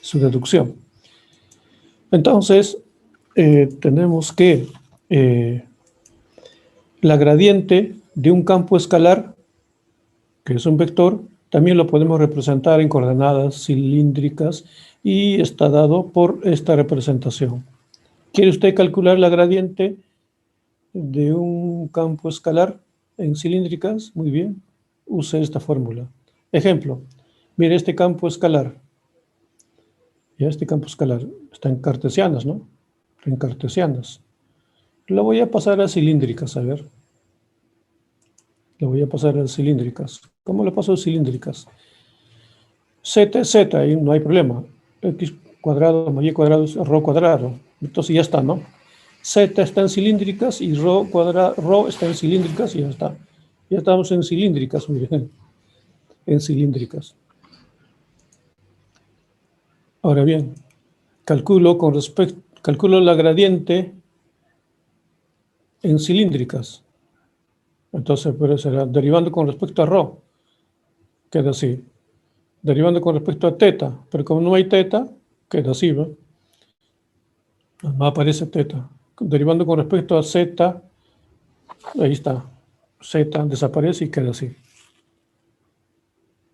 Su deducción. Entonces, tenemos que la gradiente de un campo escalar, que es un vector, también lo podemos representar en coordenadas cilíndricas y está dado por esta representación. ¿Quiere usted calcular la gradiente de un campo escalar en cilíndricas? Muy bien, use esta fórmula. Ejemplo, mire este campo escalar. Ya este campo escalar está en cartesianas, ¿no? En cartesianas. Lo voy a pasar a cilíndricas, a ver. Lo voy a pasar a cilíndricas. ¿Cómo lo paso a cilíndricas? Z es Z, ahí no hay problema. X cuadrado más Y cuadrado es rho cuadrado. Entonces ya está, ¿no? Z está en cilíndricas y rho está en cilíndricas y ya está. Ya estamos en cilíndricas, miren. En cilíndricas. Ahora bien, calculo la gradiente en cilíndricas. Entonces, pero será derivando con respecto a rho. Queda así. Derivando con respecto a teta. Pero como no hay teta, queda así, ¿no? No aparece teta. Derivando con respecto a z, ahí está. Z desaparece y queda así.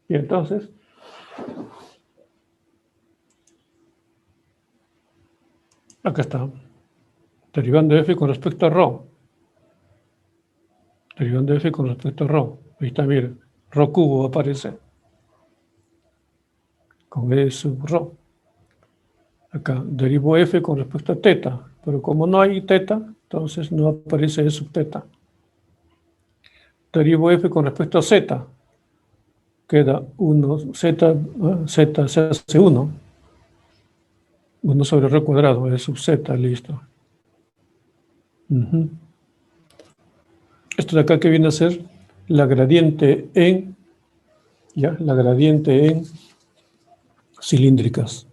Y entonces, acá está. Derivando f con respecto a rho. Derivando f con respecto a rho. Ahí está, mire. Rho cubo aparece. Con e sub rho. Acá derivo f con respecto a teta. Pero como no hay teta, Entonces no aparece E sub teta. Derivo f con respecto a z. Queda 1, z se hace 1. 1 sobre r cuadrado, E sub z, listo. Esto de acá que viene a ser la gradiente en, ¿ya? La gradiente en cilíndricas.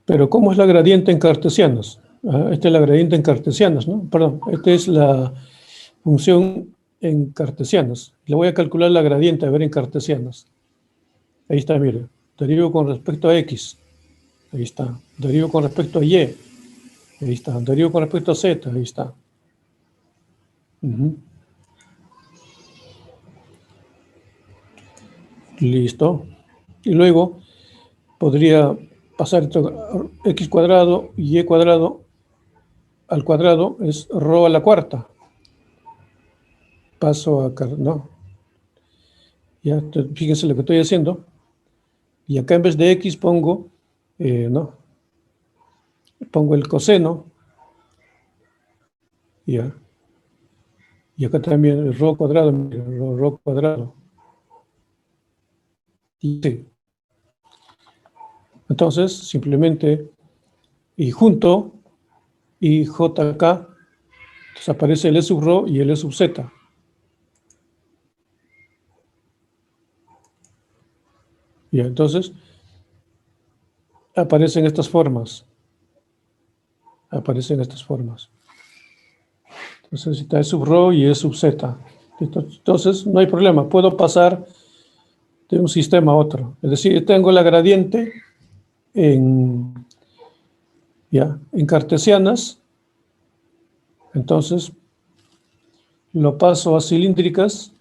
Pero ¿cómo es la gradiente en cartesianas? Esta es la gradiente en cartesianas, ¿no? Perdón, esta es la función en cartesianas. Le voy a calcular la gradiente, a ver, en cartesianas. Ahí está, mire. Derivo con respecto a x. Ahí está. Derivo con respecto a y. Ahí está. Derivo con respecto a z. Ahí está. Listo. Y luego podría pasar esto, x cuadrado y y cuadrado al cuadrado es rho a la cuarta. Paso a... no. Ya, fíjense lo que estoy haciendo. Y acá en vez de x pongo, no. Pongo el coseno. Ya. Y acá también el rho cuadrado, rho cuadrado. Y sí. Entonces, simplemente, y junto, y jk, entonces aparece el E sub rho y el E sub z. Ya, entonces, aparecen estas formas. Aparecen estas formas. Entonces, está E sub rho y E sub z. Entonces, no hay problema. Puedo pasar de un sistema a otro. Es decir, tengo la gradiente en cartesianas. Entonces, lo paso a cilíndricas.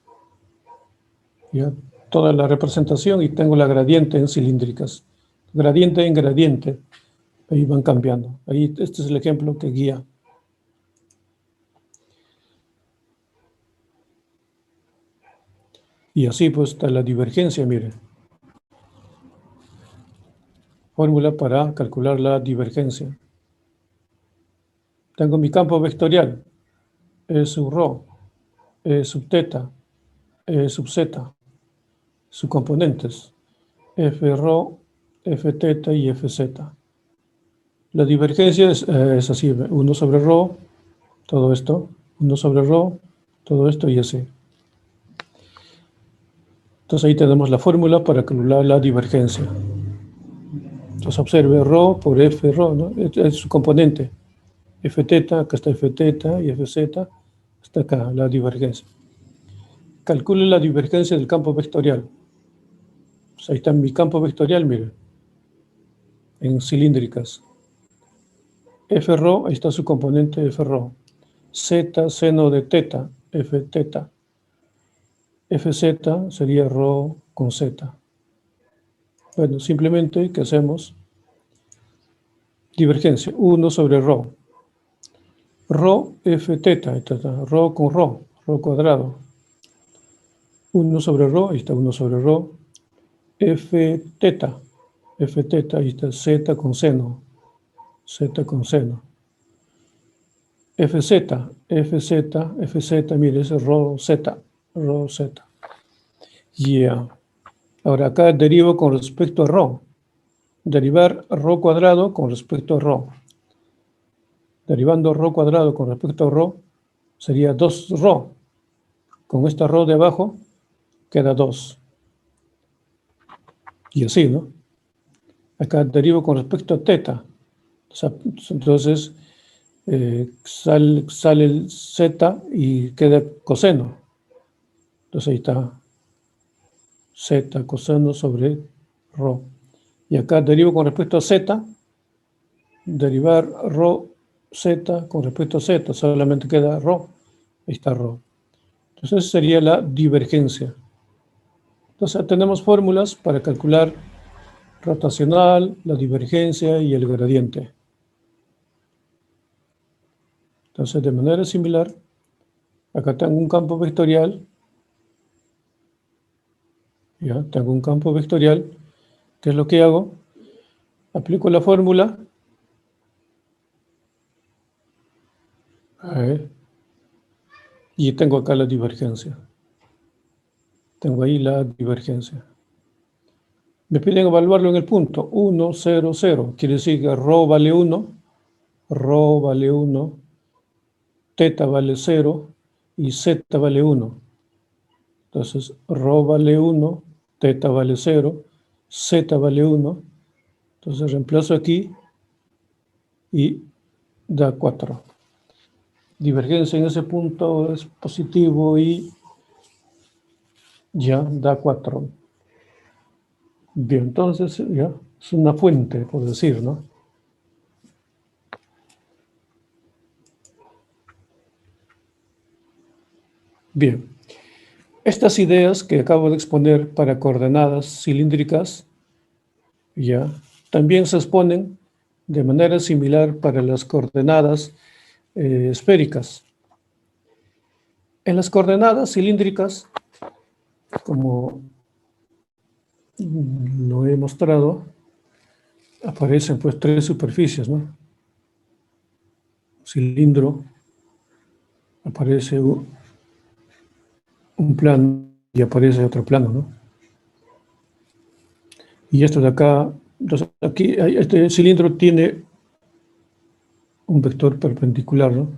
Ya, toda la representación y tengo la gradiente en cilíndricas. Gradiente en gradiente. Ahí van cambiando. Ahí, este es el ejemplo que guía. Y así pues está la divergencia, mire. Fórmula para calcular la divergencia. Tengo mi campo vectorial. E sub rho, E sub teta, E sub z. Sus componentes. F rho, F teta y F z. La divergencia es así. 1 sobre rho, todo esto. 1 sobre rho, todo esto y así. Entonces ahí tenemos la fórmula para calcular la divergencia. Entonces observe rho por F rho, ¿no? Es su componente. F teta, acá está F teta y F z, está acá la divergencia. Calcule la divergencia del campo vectorial. Pues ahí está mi campo vectorial, miren, en cilíndricas. F rho, ahí está su componente F rho. Z, seno de teta, F teta. Fz sería rho con z. Bueno, simplemente, ¿qué hacemos? Divergencia, 1 sobre rho. Rho f teta, rho con rho cuadrado. 1 sobre rho, ahí está 1 sobre rho. F teta, ahí está z con seno. Fz, mire, es rho z. Yeah. Ahora acá derivo con respecto a rho. Derivar rho cuadrado con respecto a rho. Derivando rho cuadrado con respecto a rho, sería 2 rho. Con esta rho de abajo, queda 2. Y así, ¿no? Acá derivo con respecto a teta. Entonces, sale el z y queda coseno. Entonces ahí está z coseno sobre rho. Y acá derivo con respecto a z. Derivar rho z con respecto a z. Solamente queda rho. Ahí está rho. Entonces esa sería la divergencia. Entonces tenemos fórmulas para calcular rotacional, la divergencia y el gradiente. Entonces de manera similar, acá tengo un campo vectorial. Ya, tengo un campo vectorial. ¿Qué es lo que hago? Aplico la fórmula. Y tengo acá la divergencia. Tengo ahí la divergencia. Me piden evaluarlo en el punto 1, 0, 0. Quiere decir que ρ vale 1, ρ vale 1, teta vale 0 y z vale 1. Entonces, ρ vale 1, teta vale 0, z vale 1. Entonces reemplazo aquí y da 4. Divergencia en ese punto es positivo y ya da 4. Bien, entonces ya es una fuente, por decir, ¿no? Bien, estas ideas que acabo de exponer para coordenadas cilíndricas ya también se exponen de manera similar para las coordenadas esféricas. En las coordenadas cilíndricas, como lo he mostrado, aparecen pues 3 superficies, ¿no? Cilindro, aparece un plano y aparece otro plano, ¿no? Y esto de acá, entonces aquí este cilindro tiene un vector perpendicular, ¿no?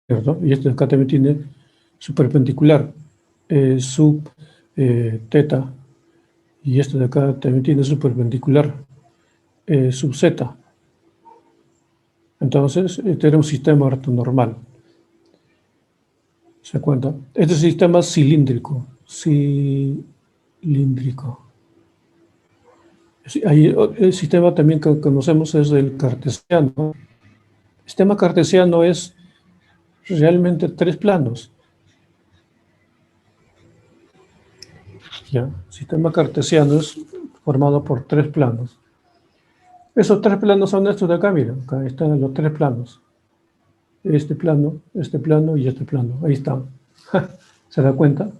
¿Cierto? Y este de acá también tiene su perpendicular, sub teta, y este de acá también tiene su perpendicular, sub z. Entonces, este era un sistema ortonormal. ¿Se da cuenta? Este sistema cilíndrico. Cilíndrico. Ahí, el sistema también que conocemos es el cartesiano. El sistema cartesiano es realmente 3 planos. ¿Ya? El sistema cartesiano es formado por 3 planos. Esos 3 planos son estos de acá, miren. Acá están los 3 planos. Este plano y este plano. Ahí están. ¿Se da cuenta?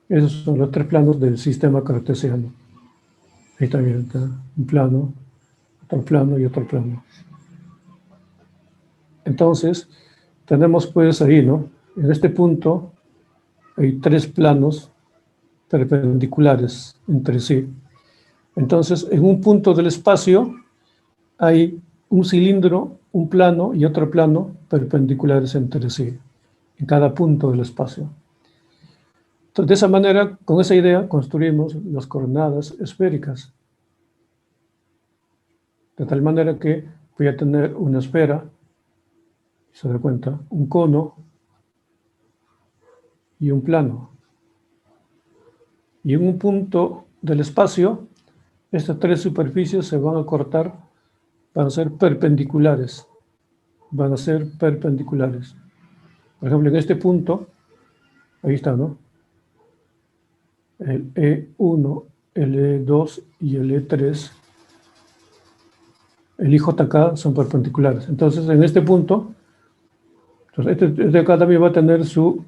Esos son los 3 planos del sistema cartesiano. Ahí está bien, está un plano, otro plano y otro plano. Entonces, tenemos pues ahí, ¿no? En este punto hay 3 planos perpendiculares entre sí. Entonces, en un punto del espacio hay un cilindro, un plano y otro plano perpendiculares entre sí, en cada punto del espacio. Entonces, de esa manera, con esa idea, construimos las coordenadas esféricas. De tal manera que voy a tener una esfera, se da cuenta, un cono y un plano. Y en un punto del espacio, estas 3 superficies se van a cortar, van a ser perpendiculares. Van a ser perpendiculares. Por ejemplo, en este punto, ahí está, ¿no? El E1, el E2 y el E3, el IJK son perpendiculares. Entonces, en este punto, este de acá también va a tener su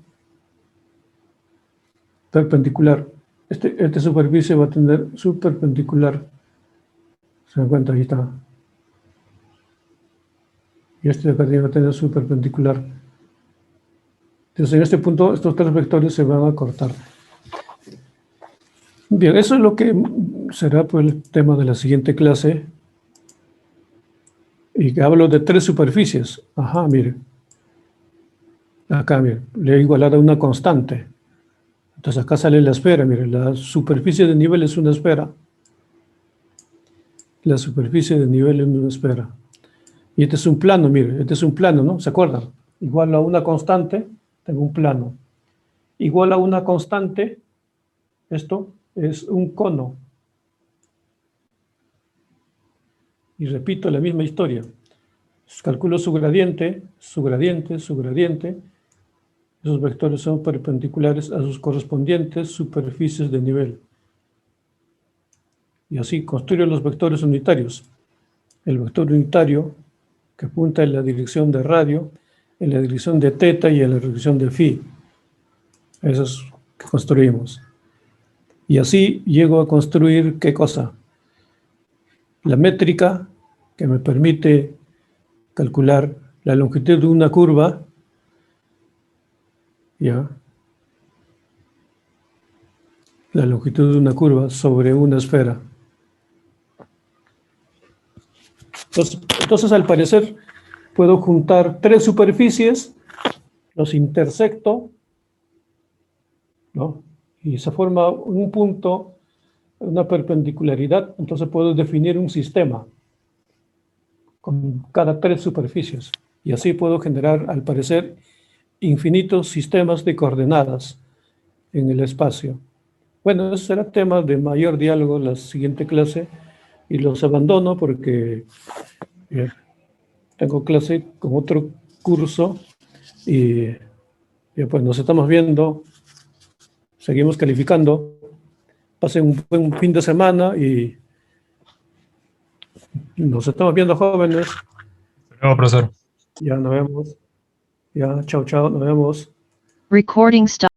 perpendicular. Esta superficie va a tener su perpendicular. Se dan cuenta, ahí está. Y este de acá también va a tener su perpendicular. Entonces, en este punto, estos 3 vectores se van a cortar. Bien, eso es lo que será pues, el tema de la siguiente clase. Y que hablo de 3 superficies. Ajá, mire. Acá, mire, le he igualado a una constante. Entonces acá sale la esfera, mire, la superficie de nivel es una esfera. La superficie de nivel es una esfera. Y este es un plano, mire, este es un plano, ¿no? ¿Se acuerdan? Igual a una constante, tengo un plano. Igual a una constante, esto es un cono. Y repito la misma historia. Calculo su gradiente, su gradiente, su gradiente. Esos vectores son perpendiculares a sus correspondientes superficies de nivel. Y así construyo los vectores unitarios. El vector unitario que apunta en la dirección de radio, en la dirección de teta y en la dirección de phi. Esos que construimos. Y así llego a construir, ¿qué cosa? La métrica que me permite calcular la longitud de una curva, ¿ya? La longitud de una curva sobre una esfera. Entonces, al parecer, puedo juntar tres superficies, los intersecto, ¿no? Y se forma un punto, una perpendicularidad, entonces puedo definir un sistema con cada tres superficies. Y así puedo generar, al parecer, infinitos sistemas de coordenadas en el espacio. Bueno, ese será tema de mayor diálogo en la siguiente clase y los abandono porque tengo clase con otro curso y pues nos estamos viendo, seguimos calificando. Pasen un buen fin de semana y nos estamos viendo, jóvenes. No, profesor. Ya nos vemos. Ya, chao, chao, nos vemos. Recording stop.